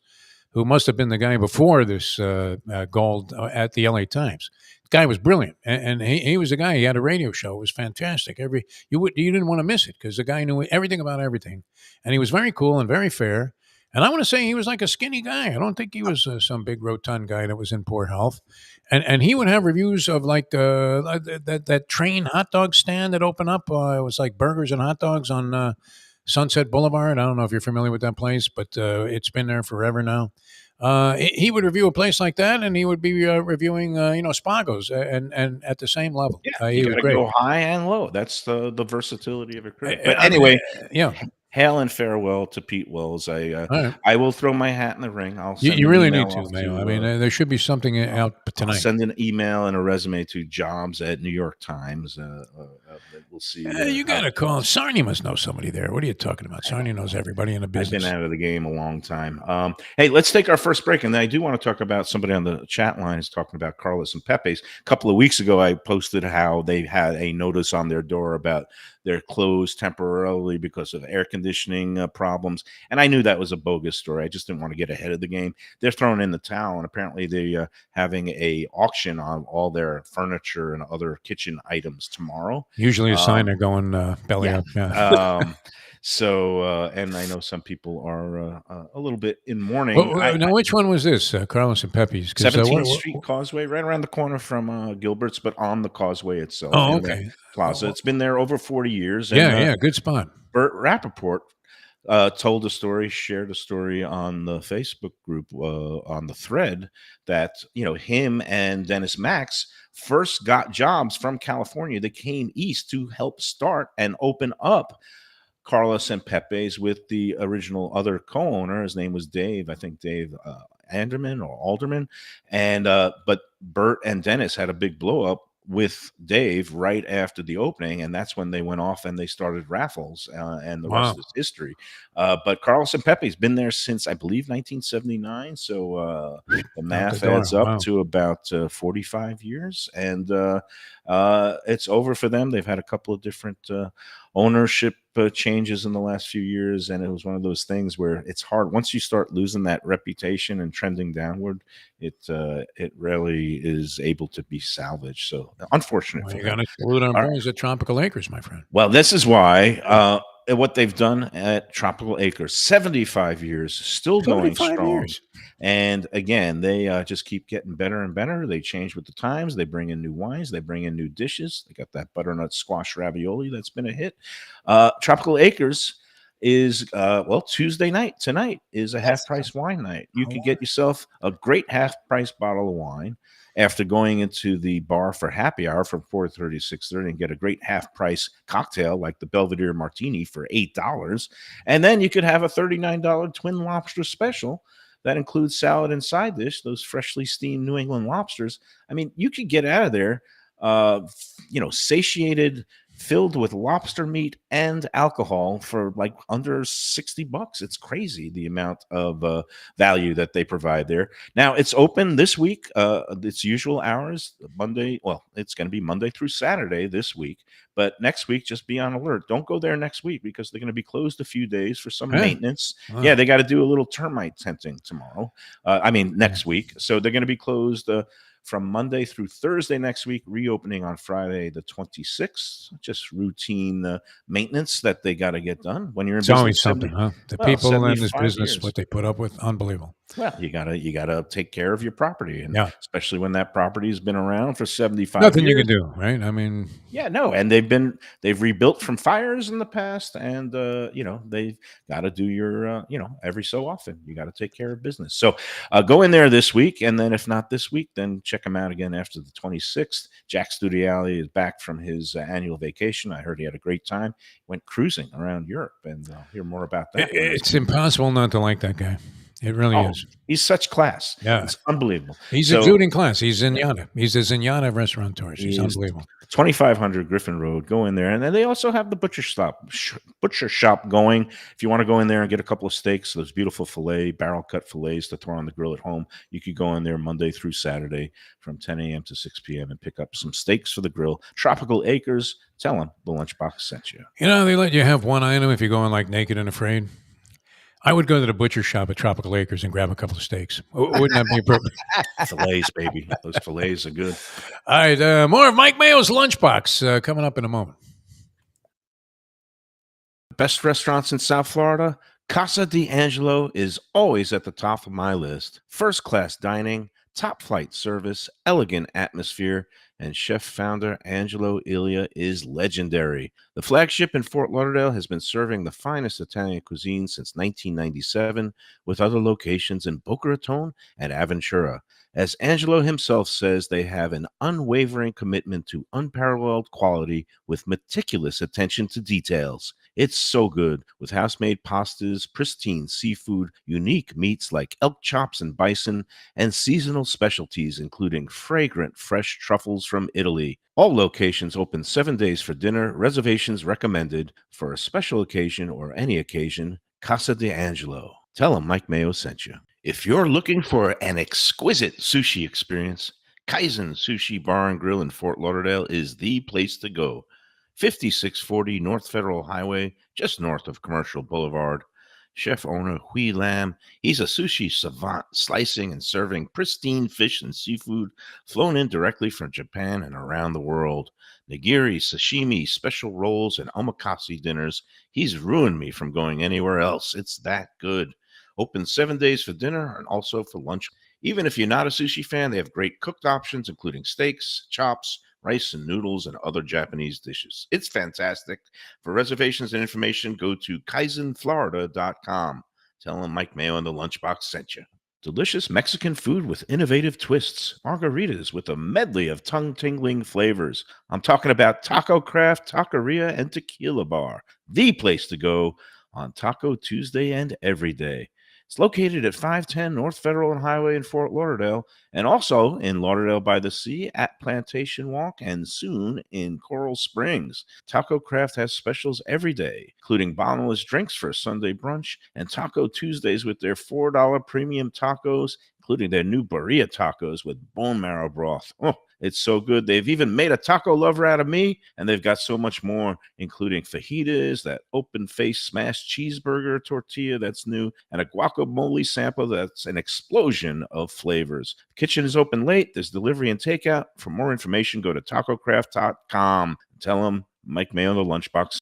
who must have been the guy before this Gold at the LA Times. The guy was brilliant, and he was the guy. He had a radio show. It was fantastic. You didn't want to miss it because the guy knew everything about everything, and he was very cool and very fair. And I want to say he was like a skinny guy. I don't think he was some big rotund guy that was in poor health. And he would have reviews of like that train hot dog stand that opened up. It was like burgers and hot dogs on Sunset Boulevard. I don't know if you're familiar with that place, but it's been there forever now. He would review a place like that, and he would be reviewing, Spagos, and at the same level. Yeah, he you was got to great. go high and low. That's the versatility of a critic. But I mean, anyway, yeah. hail and farewell to Pete Wells. All right. I will throw my hat in the ring. I'll send You an really email need to, off Mayo. I mean, there should be something out I'll tonight. send an email and a resume to jobs at New York Times. We'll see. You got to call. Sarnia must know somebody there. What are you talking about? Sarnia knows everybody in the I've business. been out of the game a long time. Hey, let's take our first break. And then I do want to talk about somebody on the chat line is talking about Carlos and Pepe's. A couple of weeks ago, I posted how they had a notice on their door about they're closed temporarily because of air conditioning problems. And I knew that was a bogus story. I just didn't want to get ahead of the game. They're throwing in the towel, and apparently they're having a auction on all their furniture and other kitchen items tomorrow. Usually a sign they're going belly up. Yeah. And I know some people are a little bit in mourning. Now, which one was this? Carlos and Pepe's? 17th Street Causeway, right around the corner from Gilbert's, but on the causeway itself. Oh, okay. Plaza. It's been there over 40 years. And, good spot. Burt Rappaport shared a story on the Facebook group on the thread that, him and Dennis Max first got jobs from California. They came east to help start and open up Carlos and Pepe's with the original other co-owner. His name was Dave. I think Dave Anderman or Alderman. And but Bert and Dennis had a big blow up with Dave right after the opening, and that's when they went off and they started raffles, and the rest is history. But Carlos and Pepe's been there since, I believe, 1979. So the math adds up to about 45 years, and it's over for them. They've had a couple of different ownership changes in the last few years, and it was one of those things where it's hard once you start losing that reputation and trending downward. It really is able to be salvaged. So unfortunate. Well, you got to salute our boys at Tropical Acres, my friend. Well, this is why what they've done at Tropical Acres, 75 years, still going strong. And again, they just keep getting better and better. They change with the times. They bring in new wines. They bring in new dishes. They got that butternut squash ravioli that's been a hit. Tropical Acres is Tuesday night. Tonight is a half-price wine night. You could get yourself a great half-price bottle of wine after going into the bar for happy hour from 4:30 to 6:30 and get a great half-price cocktail like the Belvedere Martini for $8. And then you could have a $39 Twin Lobster special that includes salad and side dish, those freshly steamed New England lobsters. I mean, you could get out of there, satiated, filled with lobster meat and alcohol for like under $60. It's crazy the amount of value that they provide there. Now it's open this week. Its usual hours, Monday. Well, it's going to be Monday through Saturday this week. But next week, just be on alert. Don't go there next week because they're going to be closed a few days for some maintenance. Wow. Yeah, they got to do a little termite tenting tomorrow. Next week. So they're going to be closed from Monday through Thursday next week, reopening on Friday the 26th. Just routine maintenance that they got to get done when you're in business. Always something, huh? The people in this business, what they put up with, unbelievable. Well, you gotta take care of your property, and especially when that property has been around for 75 Nothing years. You can do, right? I mean, and they've rebuilt from fires in the past, and they've got to do your every so often you got to take care of business. So go in there this week, and then if not this week, then check him out again after the 26th. Jack Studiali is back from his annual vacation. I heard he had a great time. Went cruising around Europe, and I'll hear more about that. It's impossible not to like that guy. It really is. He's such class. Yeah. It's unbelievable. He's So, exuding class. He's Zenyatta. He's a Zenyatta of restaurateurs. He's He is unbelievable. 2500 Griffin Road. Go in there, and then they also have the butcher shop going. If you want to go in there and get a couple of steaks, those beautiful barrel cut fillets to throw on the grill at home, you could go in there Monday through Saturday from 10 a.m. to 6 p.m. and pick up some steaks for the grill. Tropical Acres. Tell them the Lunchbox sent you. You know, they let you have one item if you're going like naked and afraid. I would go to the butcher shop at Tropical Acres and grab a couple of steaks. Wouldn't that be appropriate? Fillets, baby. Those fillets are good. All right, more of Mike Mayo's Lunchbox coming up in a moment. Best restaurants in South Florida? Casa D'Angelo is always at the top of my list. First-class dining, top-flight service, elegant atmosphere, and chef-founder Angelo Ilia is legendary. The flagship in Fort Lauderdale has been serving the finest Italian cuisine since 1997, with other locations in Boca Raton and Aventura. As Angelo himself says, they have an unwavering commitment to unparalleled quality with meticulous attention to details. It's so good, with house-made pastas, pristine seafood, unique meats like elk chops and bison, and seasonal specialties including fragrant fresh truffles from Italy. All locations open 7 days for dinner. Reservations recommended for a special occasion or any occasion. Casa D'Angelo. Tell them Mike Mayo sent you. If you're looking for an exquisite sushi experience, Kaizen Sushi Bar and Grill in Fort Lauderdale is the place to go. 5640 North Federal Highway, just north of Commercial Boulevard. Chef owner Hui Lam, he's a sushi savant, slicing and serving pristine fish and seafood flown in directly from Japan and around the world. Nigiri, sashimi, special rolls, and omakase dinners. He's ruined me from going anywhere else. It's that good. Open 7 days for dinner and also for lunch. Even if you're not a sushi fan, they have great cooked options, including steaks, chops, rice and noodles, and other Japanese dishes. It's fantastic. For reservations and information, go to kaizenflorida.com. Tell them Mike Mayo and the Lunchbox sent you. Delicious Mexican food with innovative twists. Margaritas with a medley of tongue-tingling flavors. I'm talking about Taco Craft, Taqueria, and Tequila Bar. The place to go on Taco Tuesday and every day. It's located at 510 North Federal and Highway in Fort Lauderdale, and also in Lauderdale by the Sea at Plantation Walk, and soon in Coral Springs. Taco Craft has specials every day, including bottomless drinks for a Sunday brunch, and Taco Tuesdays with their $4 premium tacos, including their new burrito tacos with bone marrow broth. Oh, it's so good. They've even made a taco lover out of me, and they've got so much more, including fajitas, that open-faced smashed cheeseburger tortilla that's new, and a guacamole sample that's an explosion of flavors. The kitchen is open late. There's delivery and takeout. For more information, go to tacocraft.com. Tell them Mike Mayo the Lunchbox.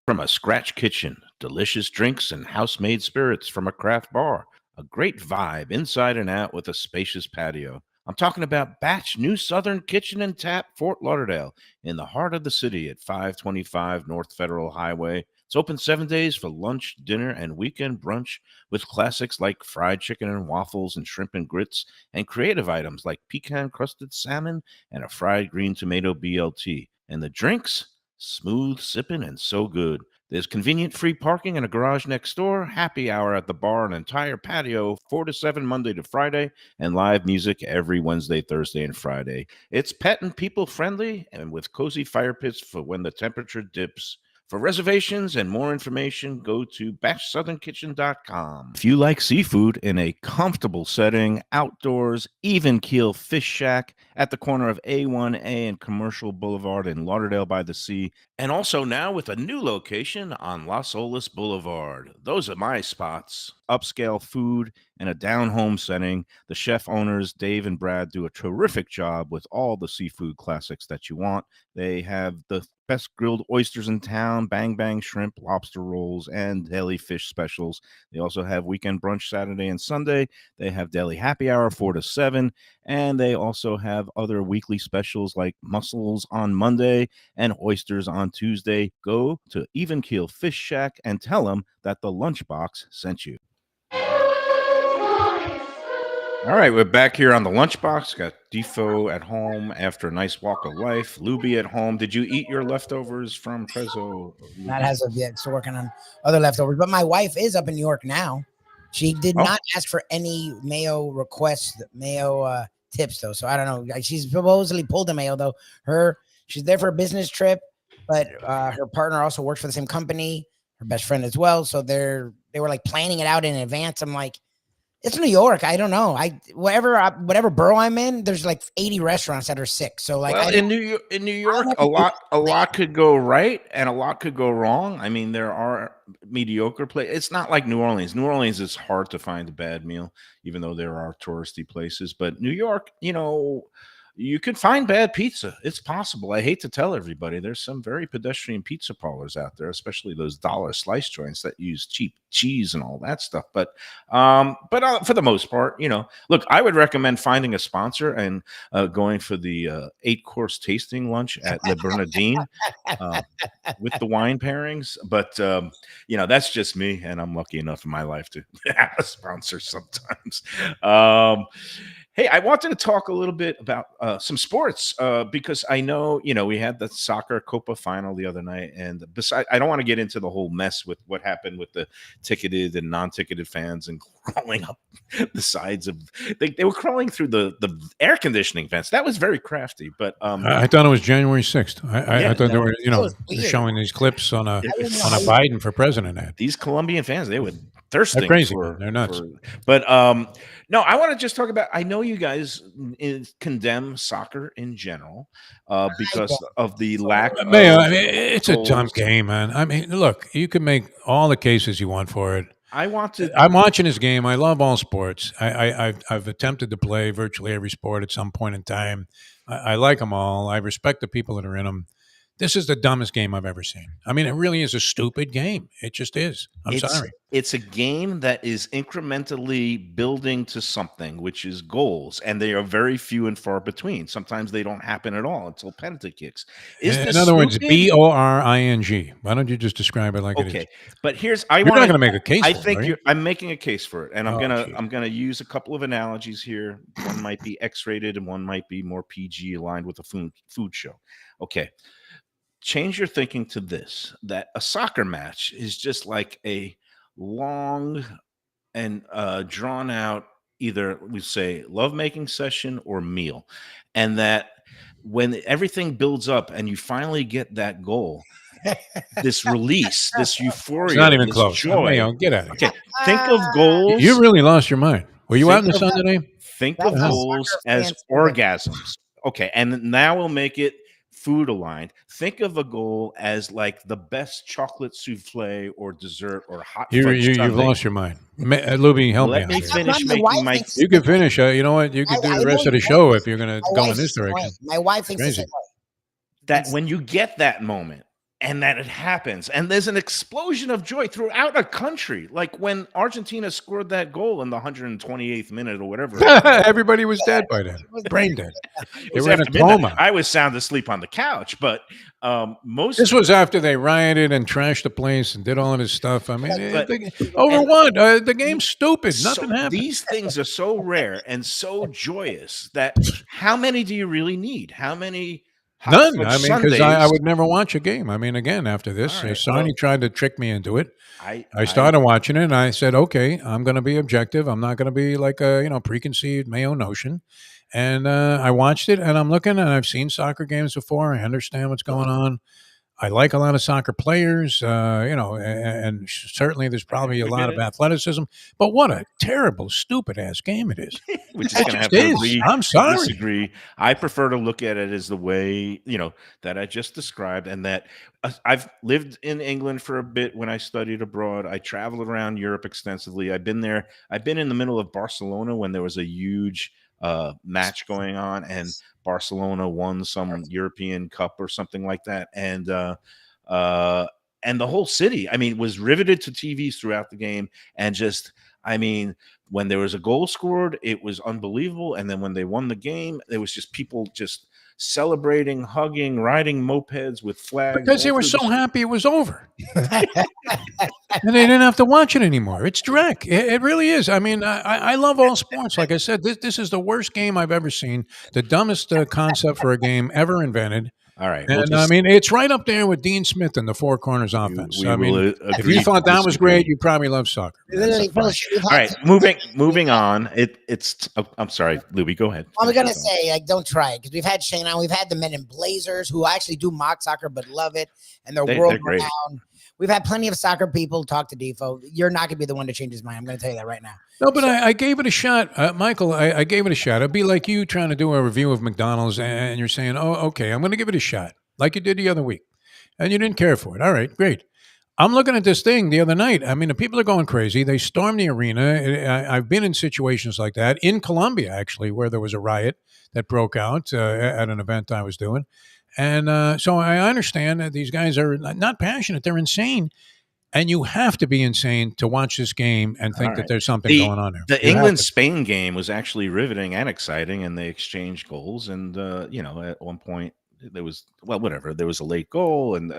From a scratch kitchen, delicious drinks and house-made spirits from a craft bar. A great vibe inside and out with a spacious patio. I'm talking about Batch New Southern Kitchen and Tap, Fort Lauderdale, in the heart of the city at 525 North Federal Highway. It's open 7 days for lunch, dinner, and weekend brunch with classics like fried chicken and waffles and shrimp and grits, and creative items like pecan-crusted salmon and a fried green tomato BLT. And the drinks? Smooth sipping and so good. There's convenient free parking and a garage next door, happy hour at the bar, an entire patio, 4 to 7 Monday to Friday, and live music every Wednesday, Thursday, and Friday. It's pet and people friendly and with cozy fire pits for when the temperature dips. For reservations and more information, go to batchsouthernkitchen.com. If you like seafood in a comfortable setting, outdoors, even keel fish shack at the corner of A1A and Commercial Boulevard in Lauderdale by the Sea, and also now with a new location on Las Olas Boulevard. Those are my spots. Upscale food and a down-home setting. The chef owners, Dave and Brad, do a terrific job with all the seafood classics that you want. They have the best grilled oysters in town, bang bang shrimp, lobster rolls, and deli fish specials. They also have weekend brunch Saturday and Sunday. They have deli happy hour 4 to 7, and they also have other weekly specials like mussels on Monday and oysters on Tuesday. Go to Even Keel Fish Shack and tell them that the Lunchbox sent you. All right, we're back here on the Lunchbox. Got Defo at home after a nice walk of life. Lubie at home. Did you eat your leftovers from Prezzo? Not as of yet. Still working on other leftovers. But my wife is up in New York now. She did Oh. not ask for any Mayo requests, Mayo tips though. So I don't know. She's supposedly pulled a Mayo though. She's there for a business trip, but her partner also works for the same company. Her best friend as well. So they were like planning it out in advance. I'm like, it's New York. I don't know. Whatever borough I'm in, there's like 80 restaurants that are sick. So like, Well, in New York, know a lot could go right and a lot could go wrong. I mean, there are mediocre places. It's not like New Orleans. New Orleans is hard to find a bad meal, even though there are touristy places. But New York, you could find bad pizza. It's possible. I hate to tell everybody, there's some very pedestrian pizza parlors out there, especially those dollar slice joints that use cheap cheese and all that stuff. But for the most part, look, I would recommend finding a sponsor and going for the 8-course tasting lunch at Le Bernardine with the wine pairings. But that's just me, and I'm lucky enough in my life to have a sponsor sometimes. Hey, I wanted to talk a little bit about some sports because I know, we had the soccer Copa final the other night. And besides, I don't want to get into the whole mess with what happened with the ticketed and non-ticketed fans and crawling up the sides of they were crawling through the air conditioning vents. That was very crafty. But I thought it was January 6th. I thought they were, was weird. showing these clips on a It's- Biden for president ad. these Colombian fans, they were thirsting. They're crazy. They're nuts. But no, I want to just talk about. I know you guys condemn soccer in general because of the lack. Mayo, of I mean, it's a dumb goals. game, man. I mean, look, you can make all the cases you want for it. I'm watching this game. I love all sports. I've attempted to play virtually every sport at some point in time. I like them all. I respect the people that are in them. This is the dumbest game I've ever seen. I mean, it really is a stupid game. It just is. I'm sorry. It's a game that is incrementally building to something, which is goals, and they are very few and far between. Sometimes they don't happen at all until penalty kicks. In other words, boring. Why don't you just describe it like it is? Okay, but you're not going to make a case. I for think it, are you? I'm making a case for it, and I'm geez. gonna use a couple of analogies here. One might be X-rated, and one might be more PG, aligned with a food show. Okay. Change your thinking to this, that a soccer match is just like a long and drawn out, either we say lovemaking session or meal. And that when everything builds up and you finally get that goal, this release, this euphoria, It's not even this close. joy. Mayo, get out of here. Okay, think of goals. You really lost your mind. Were you out in the Think sun today? Think That's of how goals soccer as fans do it. orgasms. Okay, and now we'll make it food aligned. Think of a goal as like the best chocolate souffle or dessert or hot fudge You've sundae. lost your mind. Lubie, help Let me me out here. finish My wife making my. thinks- You can finish. You know what? You can do I the rest know of the you show know. if you're going to My go in wife's this the same way. direction. My wife thinks the Crazy. same way. That when you get that moment and that it happens and there's an explosion of joy throughout a country, like when Argentina scored that goal in the 128th minute or whatever. Everybody was dead by then. Brain dead. It They was were in a after midnight. coma. I was sound asleep on the couch, but most This was after they rioted and trashed the place and did all of this stuff. I mean, But- over and- what? The game's stupid. Nothing so happened. these things are so rare and so joyous that how many do you really need? How many? hot None. fudge I mean, because I sundaes? would never watch a game. I mean, again, after this, All right, Sony well- tried to trick me into it. I I started watching it, and I said, "Okay, I'm going to be objective. I'm not going to be like a preconceived Mayo notion." And I watched it, and I'm looking, and I've seen soccer games before. I understand what's going on. I like a lot of soccer players, and certainly there's probably a We lot get of it. athleticism. But what a terrible, stupid ass game it is. We're just going to have It to is. agree. I'm sorry. Disagree. I prefer to look at it as the way that I just described, and that I've lived in England for a bit when I studied abroad. I traveled around Europe extensively. I've been there. I've been in the middle of Barcelona when there was a huge match going on, and Barcelona won some European Cup or something like that, and the whole city, I mean, was riveted to TVs throughout the game, and just, I mean, when there was a goal scored, it was unbelievable, and then when they won the game, there was just people just celebrating, hugging, riding mopeds with flags. Because they all were through so the- happy it was over. And they didn't have to watch it anymore. It's direct. It really is. I mean, I love all sports. Like I said, this is the worst game I've ever seen. The dumbest concept for a game ever invented. All right. We'll And I just mean, it's right up there with Dean Smith and the Four Corners offense. we I will mean, if agree you thought to that was disagree. great, you probably love soccer. Literally, fine. bullshit. We've All had right, moving on. It's. Oh, I'm sorry, Louie. Go ahead. I'm Finish gonna your thought. say, like, don't try it because we've had Shane on. We've had the men in Blazers who actually do mock soccer but love it, and they're They're world great. renowned. We've had plenty of soccer people talk to Defo. You're not gonna be the one to change his mind. I'm gonna tell you that right now. No, but I gave it a shot, Michael. I gave it a shot. It'd be like you trying to do a review of McDonald's, and you're saying, "Oh, okay, I'm going to give it a shot," like you did the other week, and you didn't care for it. All right, great. I'm looking at this thing the other night. I mean, the people are going crazy. They stormed the arena. I've been in situations like that in Colombia, actually, where there was a riot that broke out at an event I was doing, and so I understand that these guys are not passionate; they're insane. And you have to be insane to watch this game and think All that right. there's something going on there. The You have England to. Spain game was actually riveting and exciting, and they exchanged goals. And at one point there was whatever. There was a late goal, and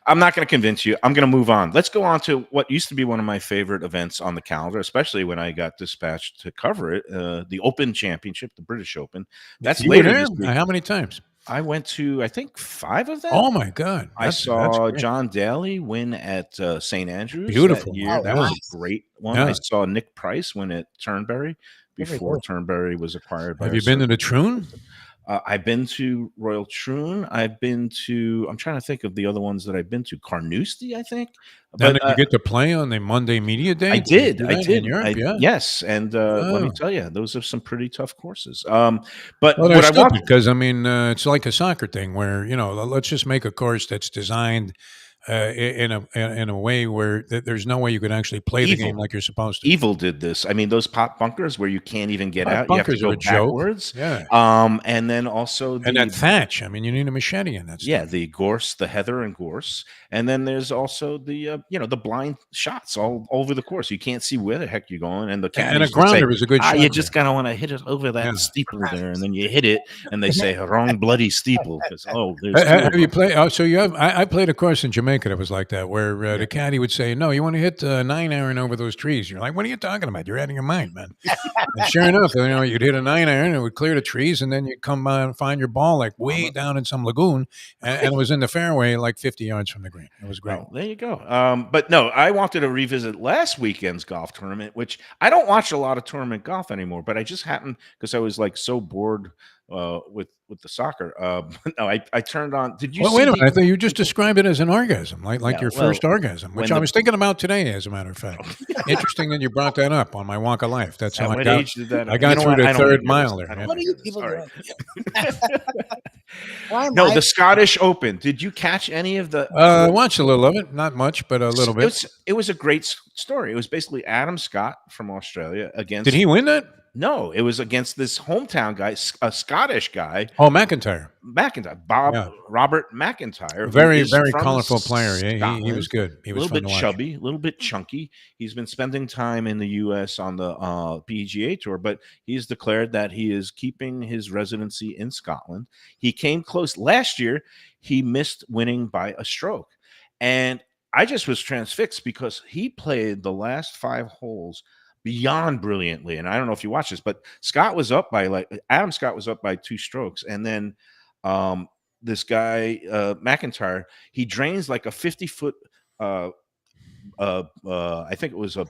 I'm not going to convince you. I'm going to move on. Let's go on to what used to be one of my favorite events on the calendar, especially when I got dispatched to cover it, the Open Championship, the British Open. That's You were later there? this week. How many times? I went to, I think, 5 of them. Oh my God! I That's saw great. John Daly win at St. Andrews Beautiful. that year. Oh, That was nice. a great one. Yeah. I saw Nick Price win at Turnberry Very before cool. Turnberry was acquired by. Have you been to the Troon? I've been to Royal Troon. I've been to. I'm trying to think of the other ones that I've been to. Carnoustie, I think. Then But you get to play on the Monday Media Day. I did. Do I that did. in Europe. Yeah. Yes, and let me Oh. tell you, those are some pretty tough courses. But Well, they're what I want. stupid because I mean, it's like a soccer thing where let's just make a course that's designed in a way where there's no way you could actually play the Evil. game like you're supposed to. Evil did this. I mean, those pot bunkers where you can't even get Pot out. You have to bunkers are go a joke. backwards. Yeah. And then also And that thatch. I mean, you need a machete in that stuff. yeah, the gorse, the heather and gorse, and then there's also the the blind shots all over the course. You can't see where the heck you're going, and the And a caddies will say, grounder is a good shot. you just gotta want to hit it over that Yeah. steeple there, and then you hit it, and they say wrong bloody steeple because there's two Have of you them. played? Oh, so you have? I played a course in Jamaica that was like that, where the caddy would say, "No, you want to hit 9-iron over those trees." You're like, "What are you talking about? You're out of your mind, man." And sure enough, you'd hit a 9-iron, it would clear the trees, and then you'd come by and find your ball like way down in some lagoon, and it was in the fairway, like 50 yards from the green. It was great. Well, there you go. But no, I wanted to revisit last weekend's golf tournament, which I don't watch a lot of tournament golf anymore, but I just happened because I was like so bored with the soccer. No, I turned on. Did you Well, see wait a the- minute. I thought you just described it as an orgasm, like Yeah, your well, first orgasm, which when I the- was thinking about today, as a matter of fact. Interesting that you brought that up on my walk of life. That's At how I what got. age did that? I got You know through what? the I don't third wanna hear mile this. there. I don't man. What are wanna you hear this. people All doing? right. Why am No, I? the Scottish Open. Did you catch any of the? I watched a little of it, not much, but a little bit. It was a great story. It was basically Adam Scott from Australia against. Did he win that? No, it was against this hometown guy, a Scottish guy, Oh, McIntyre. McIntyre, Yeah. Robert McIntyre. who Very, is very from colorful player. Yeah, he Scotland. was good. He A was little fun bit to watch. chubby, a little bit chunky. He's been spending time in the U.S. on the PGA Tour, but he's declared that he is keeping his residency in Scotland. He came close last year. He missed winning by a stroke, and I just was transfixed because he played the last 5 holes beyond brilliantly. And I don't know if you watch this, but Adam Scott was up by 2 strokes, and then this guy McIntyre, he drains like a 50-foot I think it was a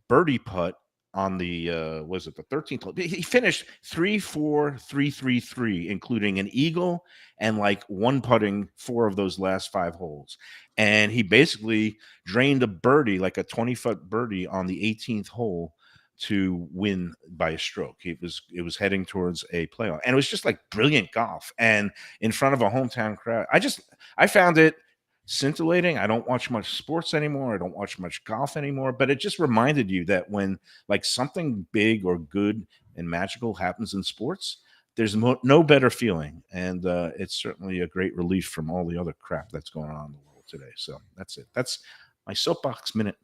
birdie putt on the was it the 13th hole. He finished 3-4 3-3-3, including an eagle and like one putting 4 of those last 5 holes, and he basically drained a birdie, like a 20-foot birdie on the 18th hole to win by a stroke. It was heading towards a playoff, and it was just like brilliant golf, and in front of a hometown crowd. I found it scintillating. I don't watch much sports anymore. I don't watch much golf anymore, but it just reminded you that when like something big or good and magical happens in sports, there's no better feeling, and it's certainly a great relief from all the other crap that's going on in the world today. So that's it. That's my soapbox minute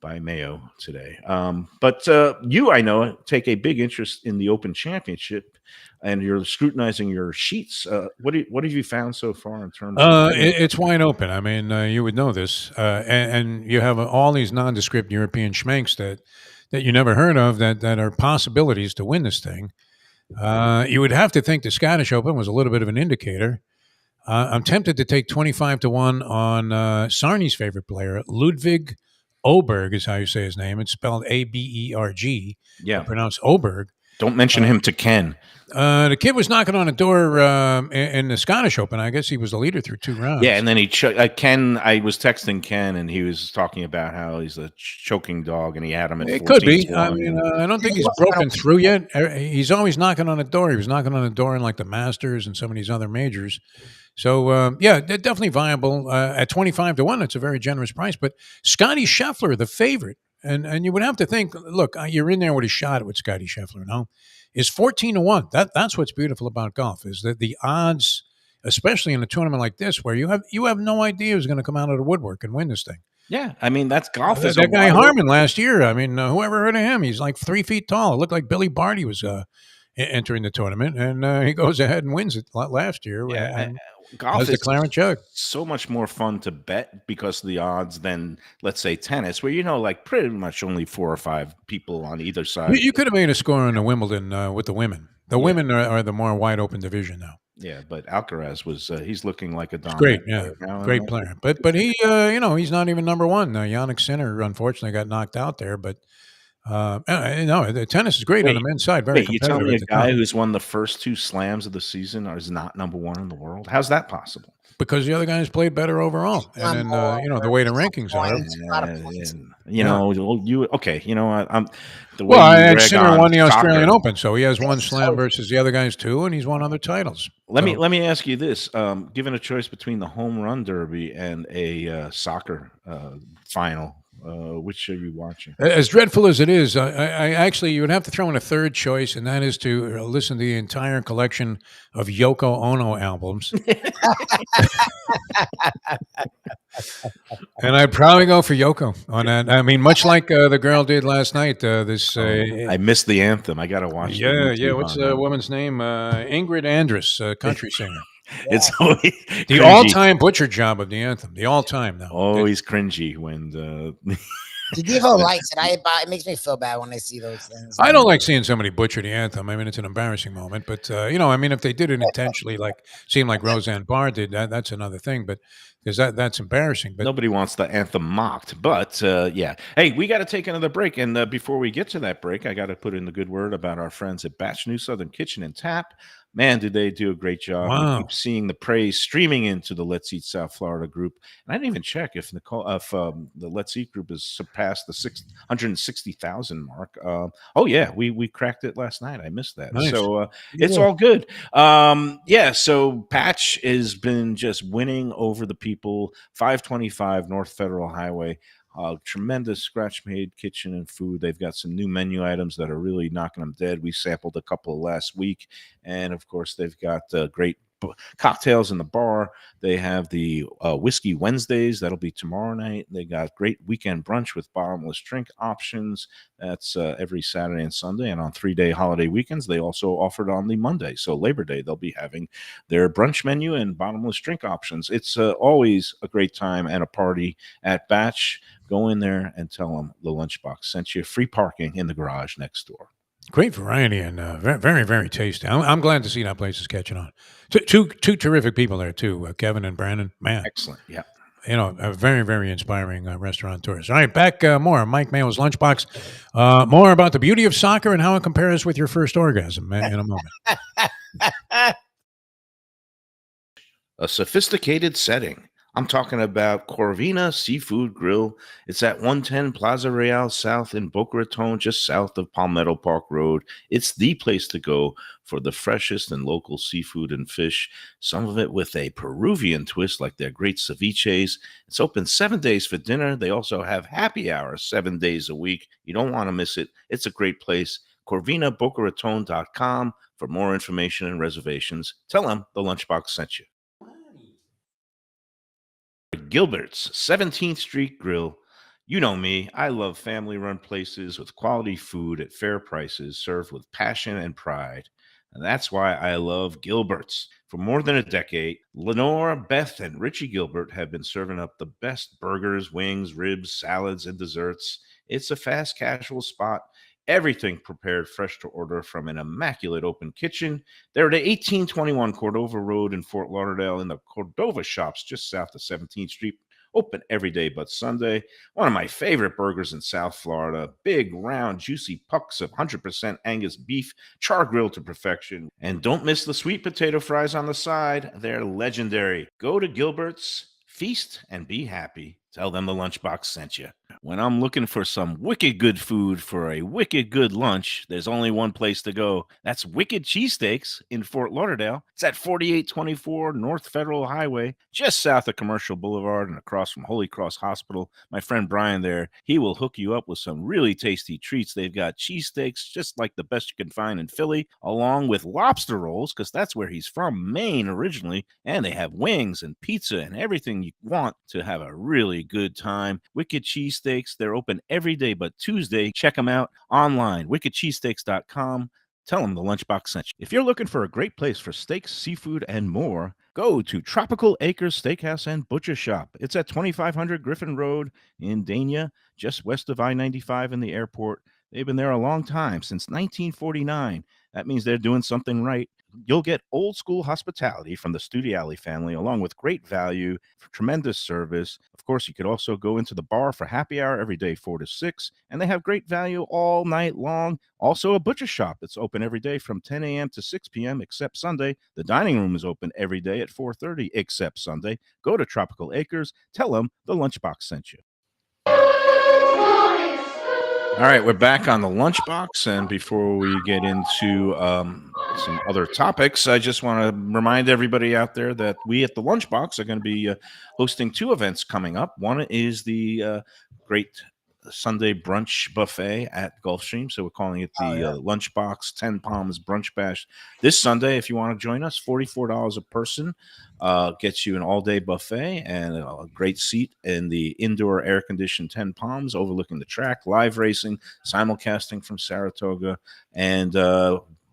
by Mayo today. But you, I know, take a big interest in the Open Championship, and you're scrutinizing your sheets. What have you found so far in terms of? It's wide open. I mean, you would know this, and you have all these nondescript European schmanks that you never heard of that are possibilities to win this thing. You would have to think the Scottish Open was a little bit of an indicator. I'm tempted to take 25-1 on Sarni's favorite player, Ludwig Oberg is how you say his name. It's spelled Aberg, Yeah. pronounced Oberg. Don't mention him to Ken. The kid was knocking on the door in the Scottish Open. I guess he was the leader through 2 rounds. Yeah, and then Ken. I was texting Ken, and he was talking about how he's a choking dog, and he had him at 14-1. It could be. I mean, I don't think he's broken through yet. He's always knocking on the door. He was knocking on the door in like the Masters and some of these other majors. So yeah, they're definitely viable at 25-1. That's a very generous price. But Scotty Scheffler, the favorite, and you would have to think, look, you're in there with a shot with Scotty Scheffler, no? Is 14-1. That's what's beautiful about golf is that the odds, especially in a tournament like this, where you have no idea who's going to come out of the woodwork and win this thing. Yeah, I mean that's golf. That guy Harmon last year. I mean, whoever heard of him? He's like 3 feet tall. It looked like Billy Barty was entering the tournament, and he goes ahead and wins it last year. Yeah, golf is the Clarence Jug. So much more fun to bet because of the odds than, let's say, tennis, where like pretty much only 4 or 5 people on either side. You could have made a score in the Wimbledon with the women. The women are the more wide open division now. Yeah, but Alcaraz was—he's looking like a dominant. Great, yeah, great player. But he, he's not even number one. Yannick Sinner unfortunately got knocked out there, but. No, the tennis is great on the men's side. Very competitive. You tell me a guy who's won the first 2 slams of the season is not number 1 in the world? How's that possible? Because the other guys played better overall, and then the way the rankings are. I had Sinner won the Australian Open, so he has 1 slam versus the other guys 2, and he's won other titles. Let me ask you this: given a choice between the home run derby and a soccer final. Which are you watching? As dreadful as it is, I actually you would have to throw in a third choice, and that is to listen to the entire collection of Yoko Ono albums. And I'd probably go for Yoko on that. I mean, much like the girl did last night. I missed the anthem. I got to watch. Yeah. What's the woman's name? Ingrid Andress, country singer. Yeah. It's always the all-time butcher job of the anthem. The all-time now. Always cringy when the Devo likes it. It makes me feel bad when I see those things. I don't like seeing somebody butcher the anthem. I mean, it's an embarrassing moment. But if they did it intentionally, seemed like Roseanne Barr did, that's another thing. But because that's embarrassing. But nobody wants the anthem mocked. But yeah, hey, we got to take another break. And before we get to that break, I got to put in the good word about our friends at Batch New Southern Kitchen and Tap. Man, did they do a great job. Wow. We keep seeing the praise streaming into the Let's Eat South Florida group. And I didn't even check if the Let's Eat group has surpassed the 160,000 mark. Yeah, we cracked it last night. I missed that. Nice. So it's all good. So Patch has been just winning over the people. 525 North Federal Highway. Tremendous scratch-made kitchen and food. They've got some new menu items that are really knocking them dead. We sampled a couple last week. And, of course, they've got great cocktails in the bar. They have the Whiskey Wednesdays. That'll be tomorrow night. They got great weekend brunch with bottomless drink options. That's every Saturday and Sunday. And on 3-day holiday weekends, they also offered on the Monday. So Labor Day, they'll be having their brunch menu and bottomless drink options. It's always a great time and a party at Batch. Go in there and tell them the Lunchbox sent you. Free parking in the garage next door. Great variety and very, very tasty. I'm glad to see that place is catching on. Two terrific people there, too, Kevin and Brandon. Man. Excellent, yeah. A very, very inspiring restaurateurs. All right, back more Mike Mayo's Lunchbox. More about the beauty of soccer and how it compares with your first orgasm in a moment. A sophisticated setting. I'm talking about Corvina Seafood Grill. It's at 110 Plaza Real South in Boca Raton, just south of Palmetto Park Road. It's the place to go for the freshest and local seafood and fish, some of it with a Peruvian twist like their great ceviches. It's open 7 days for dinner. They also have happy hour 7 days a week. You don't want to miss it. It's a great place. CorvinaBocaRaton.com for more information and reservations. Tell them the Lunchbox sent you. Gilbert's 17th Street Grill. You know me. I love family-run places with quality food at fair prices served with passion and pride. And that's why I love Gilbert's. For more than a decade, Lenore, Beth, and Richie Gilbert have been serving up the best burgers, wings, ribs, salads, and desserts. It's a fast casual spot Everything prepared fresh to order from an immaculate open kitchen. They're at 1821 Cordova Road in Fort Lauderdale in the Cordova Shops just south of 17th Street. Open every day but Sunday. One of my favorite burgers in South Florida. Big, round, juicy pucks of 100% Angus beef, char grilled to perfection. And don't miss the sweet potato fries on the side. They're legendary. Go to Gilbert's, feast, and be happy. Tell them the Lunchbox sent you. When I'm looking for some wicked good food for a wicked good lunch, there's only one place to go. That's Wicked Cheesesteaks in Fort Lauderdale. It's at 4824 North Federal Highway, just south of Commercial Boulevard and across from Holy Cross Hospital. My friend Brian there, he will hook you up with some really tasty treats. They've got cheesesteaks, just like the best you can find in Philly, along with lobster rolls, because that's where he's from, Maine originally. And they have wings and pizza and everything you want to have a really good time. Wicked Cheesesteaks, they're open every day but Tuesday. Check them out online, wickedcheesesteaks.com. Tell them the Lunchbox sent you. If you're looking for a great place for steaks, seafood, and more, go to Tropical Acres Steakhouse and Butcher Shop. It's at 2500 Griffin Road in Dania, just west of I-95 and the airport. They've been there a long time, since 1949. That means they're doing something right. You'll get old school hospitality from the Studiali family, along with great value, tremendous service. Of course, you could also go into the bar for happy hour every day, 4 to 6, and they have great value all night long. Also, a butcher shop that's open every day from 10 a.m. to 6 p.m. except Sunday. The dining room is open every day at 4:30 except Sunday. Go to Tropical Acres. Tell them the Lunchbox sent you. All right, we're back on the Lunchbox, and before we get into some other topics, I just want to remind everybody out there that we at the Lunchbox are going to be hosting 2 events coming up. One is the great Sunday brunch buffet at Gulfstream, so we're calling it the Lunchbox 10 Palms Brunch Bash. This Sunday, if you want to join us, $44 a person. Gets you an all-day buffet and a great seat in the indoor air-conditioned 10 Palms overlooking the track, live racing, simulcasting from Saratoga, and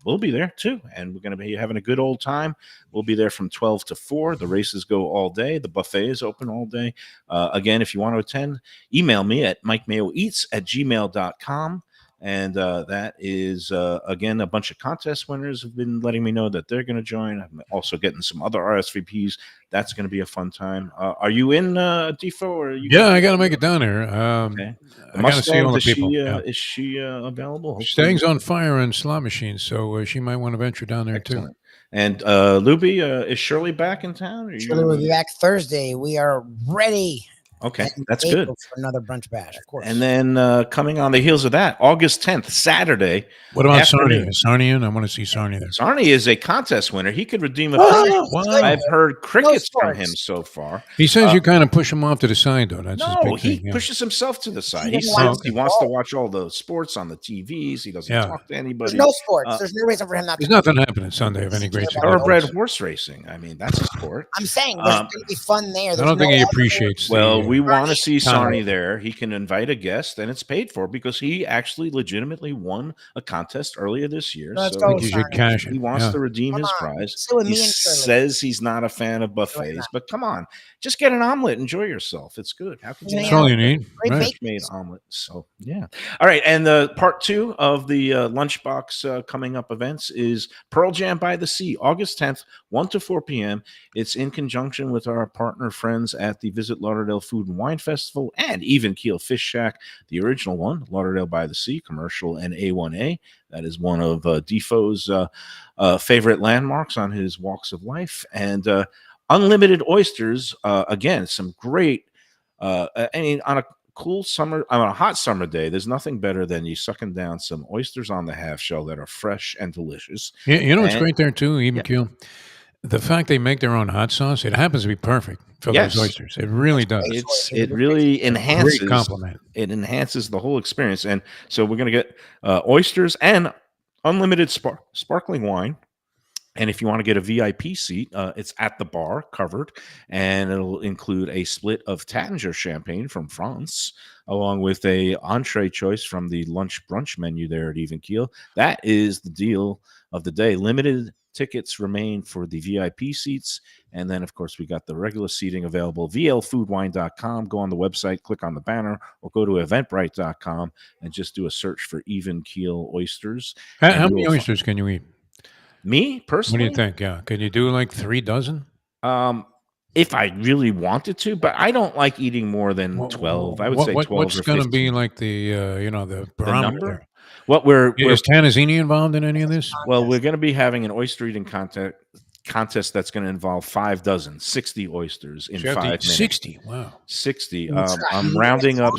we'll be there too. And we're going to be having a good old time. We'll be there from 12 to 4. The races go all day. The buffet is open all day. Again, if you want to attend, email me at mikemayoeats@gmail.com. And that is, again, a bunch of contest winners have been letting me know that they're going to join. I'm also getting some other RSVPs. That's going to be a fun time. Are you in, Defo? Or Yeah, I got to make it down there. Okay. I got to see all the people. Is she available? Hopefully. Staying's on fire on slot machines, so she might want to venture down there Excellent. too. And Lubie, is Shirley back in town? Shirley will be back Thursday. We are ready. Okay, And that's April good. for another brunch bash, of course. And then coming on the heels of that, August 10th, Saturday. What about Sarnia? afternoon. Is Sarnia in? I want to see Sarnia there. Sarnia is a contest winner. He could redeem a prize. Wow. I've heard crickets from sports. him so far. He says you kind of push him off to the side, though. That's his No, big he thing. Yeah. pushes himself to the side. He doesn't says want he wants to watch all the sports on the TVs. He doesn't Yeah. talk to anybody. There's no sports. There's no reason for him not to. There's nothing happening Sunday of any great Thoroughbred significance. horse racing. I mean, that's a sport. I'm saying there's going to be fun there. I There's don't think no he other- appreciates. Well, the, we want to see Conrad. Sarnia there. He can invite a guest, and it's paid for because he actually legitimately won a contest earlier this year. Let's So go, I think you should Sarnia. cash he it. wants Yeah. to redeem Come his on. prize. So with He me and Shirley. says he's not a fan of buffets, but come on, just get an omelet, enjoy yourself. It's good. How could you That's Yeah. all you need. Great Right. bake. made omelet? So yeah. All right, and the part 2 of the Lunchbox coming up events is Pearl Jam by the Sea, August 10th, 1 to 4 p.m. It's in conjunction with our partner friends at the Visit Lauderdale Food and Wine Festival and Even Keel Fish Shack, the original one, Lauderdale by the Sea, commercial and A1A. That is one of Defoe's favorite landmarks on his walks of life. And unlimited oysters, again, some great, I mean, on a cool summer, on a hot summer day, there's nothing better than you sucking down some oysters on the half shell that are fresh and delicious. You know what's And- great there too, even Yeah. Keel? The fact they make their own hot sauce, it happens to be perfect for Yes. those oysters. It really does. It really enhances Great compliment. it enhances the whole experience. And so we're going to get oysters and unlimited sparkling wine. And if you want to get a VIP seat, it's at the bar, covered, and it'll include a split of Tanger champagne from France, along with a entree choice from the lunch brunch menu there at Even Keel. That is the deal of the day. Limited Tickets remain for the VIP seats. And then, of course, we got the regular seating available. VLFoodWine.com. Go on the website, click on the banner, or go to Eventbrite.com and just do a search for Even Keel Oysters. How many oysters can you eat? Me, What do personally? you think? Yeah. Can you do like 3 dozen? If I really wanted to, but I don't like eating more than 12. I would say 12 What's or going to 15. be like the the The barometer number? there? What we're Is Tanzania involved in any of this? well, we're going to be having an oyster eating contest that's going to involve 5 dozen, 60 oysters in So you have to 5 eat minutes. 60. Wow. 60. That's right. I'm rounding up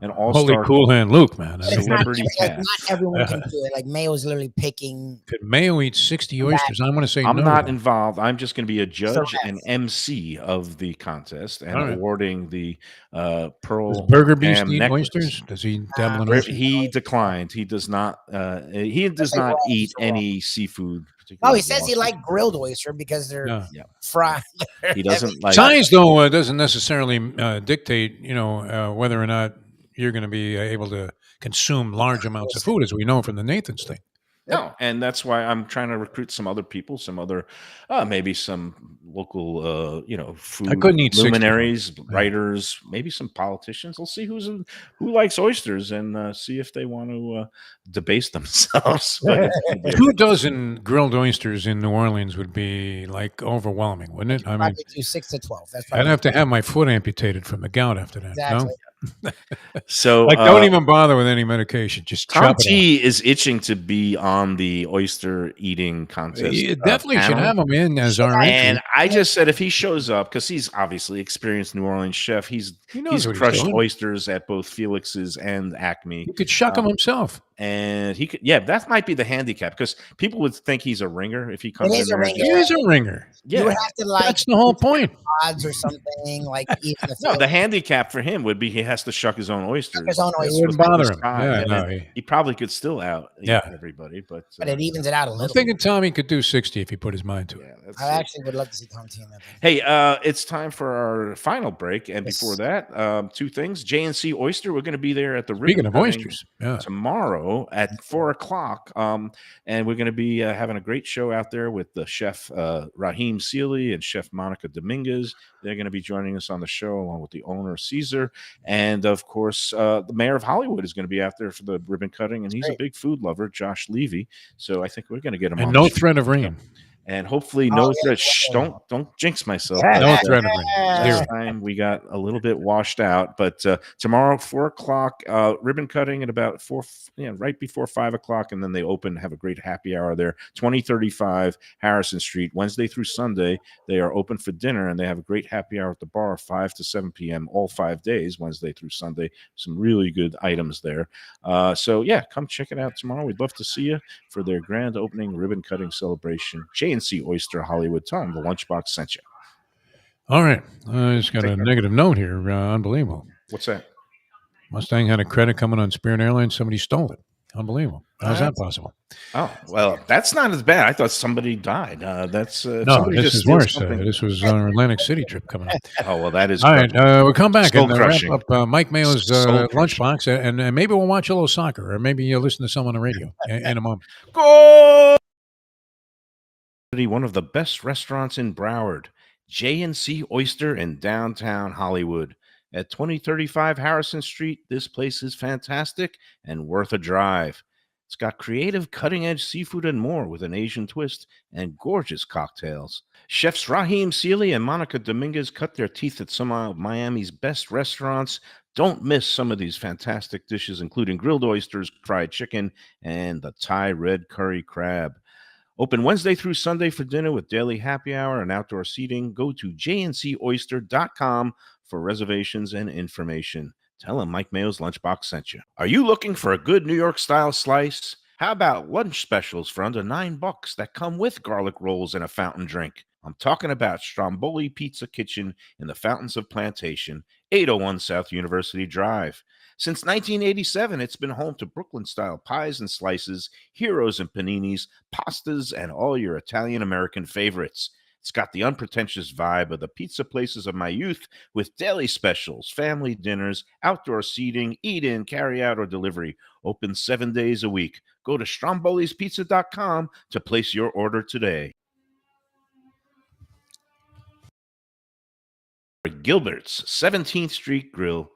an Holy all-star cool hand Luke, man. But it's not, celebrity like, cast. not everyone can do it. Like Mayo's literally picking. Could Mayo eat 60 oysters? I'm going to say I'm no. not involved. I'm just going to be a judge rest. and MC of the contest and All right. awarding the Does pearl Burger Beast ham eat necklace. oysters? Does he dabble in Where oysters? he declined. He does not. He does like not raw, eat just raw. any seafood. Oh, particularly he says he raw liked grilled oyster because they're Yeah. fried. seafood. He doesn't like. Size, though, doesn't necessarily dictate, whether or not you're going to be able to consume large amounts of food, as we know from the Nathan's thing. No, and that's why I'm trying to recruit some other people, some other, maybe some local, food couldn't eat 60. luminaries, writers, maybe some politicians. We'll see who likes oysters and see if they want to debase themselves. But it's gonna be a 2 dozen grilled oysters in New Orleans would be like overwhelming, wouldn't it? I mean, Probably do 6 to 12. That's I'd probably have to have my foot amputated from the gout after that. exactly. No? So Like, don't even bother with any medication. Just Tom chop it T is itching to be on the oyster eating out. contest. You definitely should panel. have him in as our And entry. I just said if he shows up, because he's obviously experienced New Orleans chef, He knows he's what he's crushed doing. oysters at both Felix's and Acme. He could shuck him himself. And he could, that might be the handicap because people would think he's a ringer if he comes It in is a there. ringer. He is a ringer. You Yeah. would have to like That's the whole point. odds or something like even the No, the handicap for him would be he has to shuck his own oysters. his own It oyster, wouldn't bother His him. time, Yeah, and no, then he probably could still out Yeah. everybody, but but it evens it out a I'm little. thinking Tommy could do 60 if he put his mind to it. yeah, that's I it. actually would love to see Tom T in that. thing. Hey, it's time for our final break, and Yes. before that, 2 things. JNC Oyster, we're going to be there at the Speaking ribbon of cutting oysters, yeah. tomorrow at 4:00. And we're going to be having a great show out there with the chef Raheem Seeley and chef Monica Dominguez. They're going to be joining us on the show along with the owner Caesar, and of course the mayor of Hollywood is going to be out there for the ribbon cutting, and he's a big food lover, Josh Levy. So I think we're going to get him And on no the show. threat of rain. And hopefully Oh, no yeah, threat. yeah, Shh, yeah. don't jinx myself. Yeah. No But, threat of rain. last Zero. time we got a little bit washed out, but tomorrow 4:00 ribbon cutting at about 4, right before 5:00, and then they open, have a great happy hour there. 2035 Harrison Street, Wednesday through Sunday. They are open for dinner, and they have a great happy hour at the bar, 5 to 7 p.m. all 5 days, Wednesday through Sunday. Some really good items there. So yeah, come check it out tomorrow. We'd love to see you for their grand opening ribbon cutting celebration. J&C Oyster Hollywood. Tell them the Lunchbox sent you. All right. I just got a negative note here. Unbelievable. What's that? Mustang had a credit coming on Spirit Airlines. Somebody stole it. Unbelievable. How's that possible? Oh, well, that's not as bad. I thought somebody died. That's No, somebody this just is steals worse. something. This was our Atlantic City trip coming up. Oh, well, that is All right. We'll come back Soul and wrap crushing. up Mike Mayo's Soul lunchbox, and maybe we'll watch a little soccer, or maybe you'll listen to someone on the radio in a moment. Go! One of the best restaurants in Broward, J&C Oyster in downtown Hollywood. At 2035 Harrison Street, this place is fantastic and worth a drive. It's got creative, cutting-edge seafood and more with an Asian twist and gorgeous cocktails. Chefs Raheem Seeley and Monica Dominguez cut their teeth at some of Miami's best restaurants. Don't miss some of these fantastic dishes, including grilled oysters, fried chicken, and the Thai red curry crab. Open Wednesday through Sunday for dinner with daily happy hour and outdoor seating. Go to jncoyster.com for reservations and information. Tell them Mike Mayo's Lunchbox sent you. Are you looking for a good New York-style slice? How about lunch specials for under $9 that come with garlic rolls and a fountain drink? I'm talking about Stromboli Pizza Kitchen in the Fountains of Plantation, 801 South University Drive. Since 1987, it's been home to Brooklyn-style pies and slices, heroes and paninis, pastas, and all your Italian-American favorites. It's got the unpretentious vibe of the pizza places of my youth with daily specials, family dinners, outdoor seating, eat-in, carry-out, or delivery. Open 7 days a week. Go to strombolispizza.com to place your order today. Gilbert's 17th Street Grill.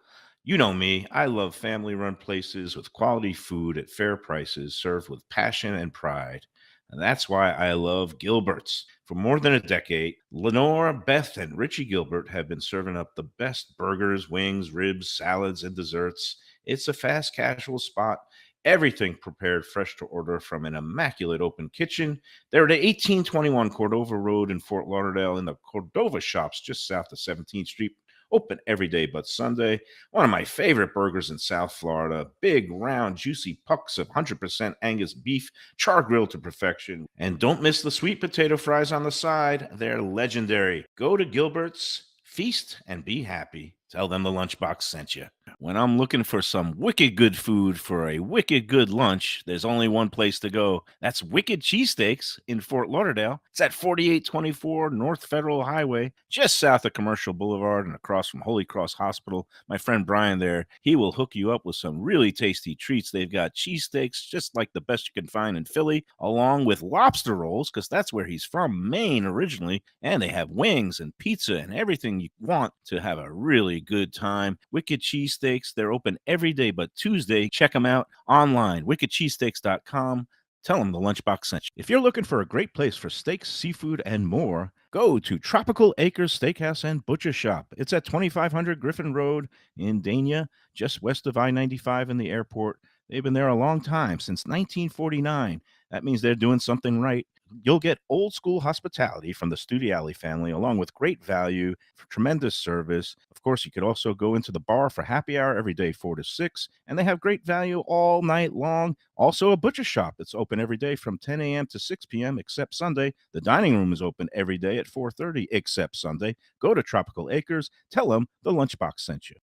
You know me, I love family-run places with quality food at fair prices served with passion and pride. And that's why I love Gilbert's. For more than a decade, Lenore, Beth, and Richie Gilbert have been serving up the best burgers, wings, ribs, salads, and desserts. It's a fast casual spot. Everything prepared fresh to order from an immaculate open kitchen. They're at 1821 Cordova Road in Fort Lauderdale in the Cordova Shops just south of 17th Street. Open every day but Sunday. One of my favorite burgers in South Florida. Big, round, juicy pucks of 100% Angus beef, char grilled to perfection. And don't miss the sweet potato fries on the side. They're legendary. Go to Gilbert's, feast, and be happy. Tell them the Lunchbox sent you. When I'm looking for some wicked good food for a wicked good lunch, there's only one place to go. That's Wicked Cheesesteaks in Fort Lauderdale. It's at 4824 North Federal Highway, just south of Commercial Boulevard and across from Holy Cross Hospital. My friend Brian there, he will hook you up with some really tasty treats. They've got cheesesteaks, just like the best you can find in Philly, along with lobster rolls, because that's where he's from, Maine originally. And they have wings and pizza and everything you want to have a really good time. Wicked Cheesesteaks, they're open every day but Tuesday. Check them out online, wickedcheesesteaks.com. Tell them the Lunchbox sent you. If you're looking for a great place for steaks, seafood, and more, go to Tropical Acres Steakhouse and Butcher Shop. It's at 2500 Griffin Road in Dania, just west of I-95 and the airport. They've been there a long time, since 1949. That means they're doing something right. You'll get old school hospitality from the Studiali family, along with great value, tremendous service. Of course, you could also go into the bar for happy hour every day, 4 to 6, and they have great value all night long. Also, a butcher shop that's open every day from 10 a.m. to 6 p.m. except Sunday. The dining room is open every day at 4:30 except Sunday. Go to Tropical Acres. Tell them the Lunchbox sent you.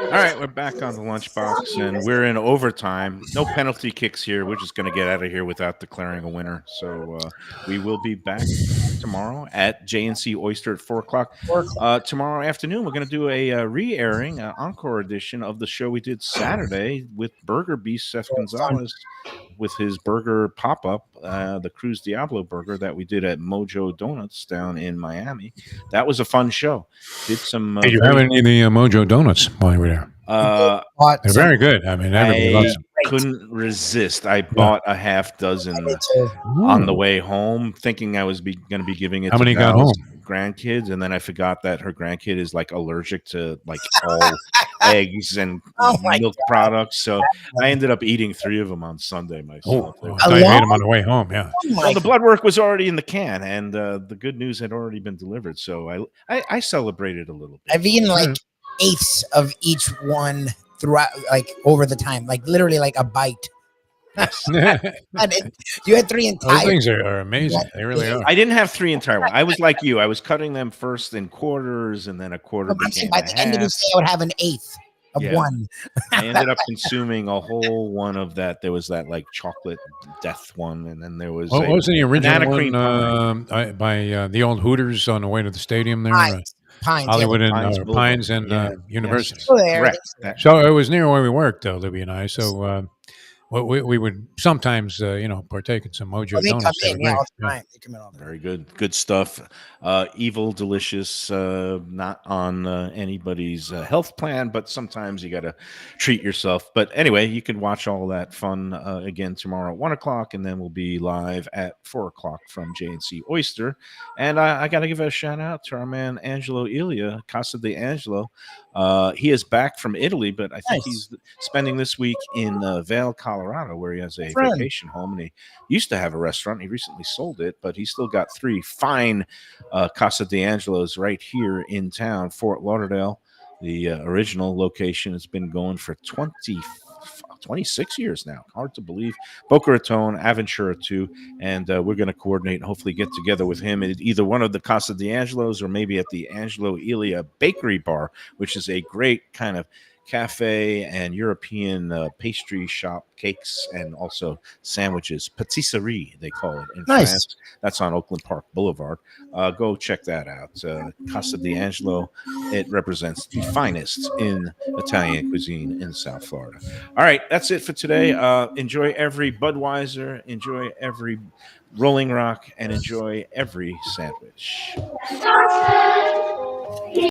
All right, we're back on the Lunchbox, and we're in overtime. No penalty kicks here. We're just going to get out of here without declaring a winner. So we will be back tomorrow at J&C Oyster at 4 o'clock. Tomorrow afternoon, we're going to do a re-airing, encore edition of the show we did Saturday with Burger Beast Seth Gonzalez with his burger pop-up, the Cruz Diablo burger that we did at Mojo Donuts down in Miami. That was a fun show. Did some. Did you have any of the Mojo Donuts while you were there? They're very good. I mean, everybody loves them. Couldn't resist. I bought a half dozen on the way home, thinking I was going to be giving it. How many got home? Grandkids, and then I forgot that her grandkid is like allergic to like all eggs and milk products. So I ended up eating 3 of them on Sunday myself. I thought you ate them on the way home. Yeah. Well, the blood work was already in the can, and the good news had already been delivered. So I celebrated a little bit. I've eaten like eighths of each one throughout, like over the time, like literally like a bite. You had 3 entire. Those things are amazing. They really are. I didn't have 3 entire ones. I was like you. I was cutting them first in quarters, and then a quarter. By the end of the day, I would have an eighth of one. I ended up consuming a whole one of that. There was that like chocolate death one, and then there was. What was the original one by the old Hooters on the way to the stadium there? Pines, Hollywood and Pines and University. Correct. So it was near where we worked, Libby and I. So we would sometimes, partake in some Mojo Donuts. They come in all the time. They come in all the time. Very good stuff. Evil, delicious, not on anybody's health plan, but sometimes you got to treat yourself. But anyway, you can watch all that fun again tomorrow at 1 o'clock, and then we'll be live at 4 o'clock from J&C Oyster. And I got to give a shout out to our man Angelo Ilia, Casa de Angelo. He is back from Italy, but I think he's spending this week in Vail, Colorado, where he has a vacation home, and he used to have a restaurant. He recently sold it, but he's still got 3 fine Casa de Angelos right here in town. Fort Lauderdale, the original location, has been going for 26 years now. Hard to believe. Boca Raton, Aventura too, and we're going to coordinate and hopefully get together with him at either one of the Casa de Angelos or maybe at the Angelo Ilia Bakery Bar, which is a great kind of cafe and European pastry shop, cakes, and also sandwiches. Patisserie, they call it in Nice. France. That's on Oakland Park Boulevard. Go check that out. Casa D'Angelo, it represents the finest in Italian cuisine in South Florida. All right, that's it for today. Enjoy every Budweiser, enjoy every Rolling Rock, and enjoy every sandwich.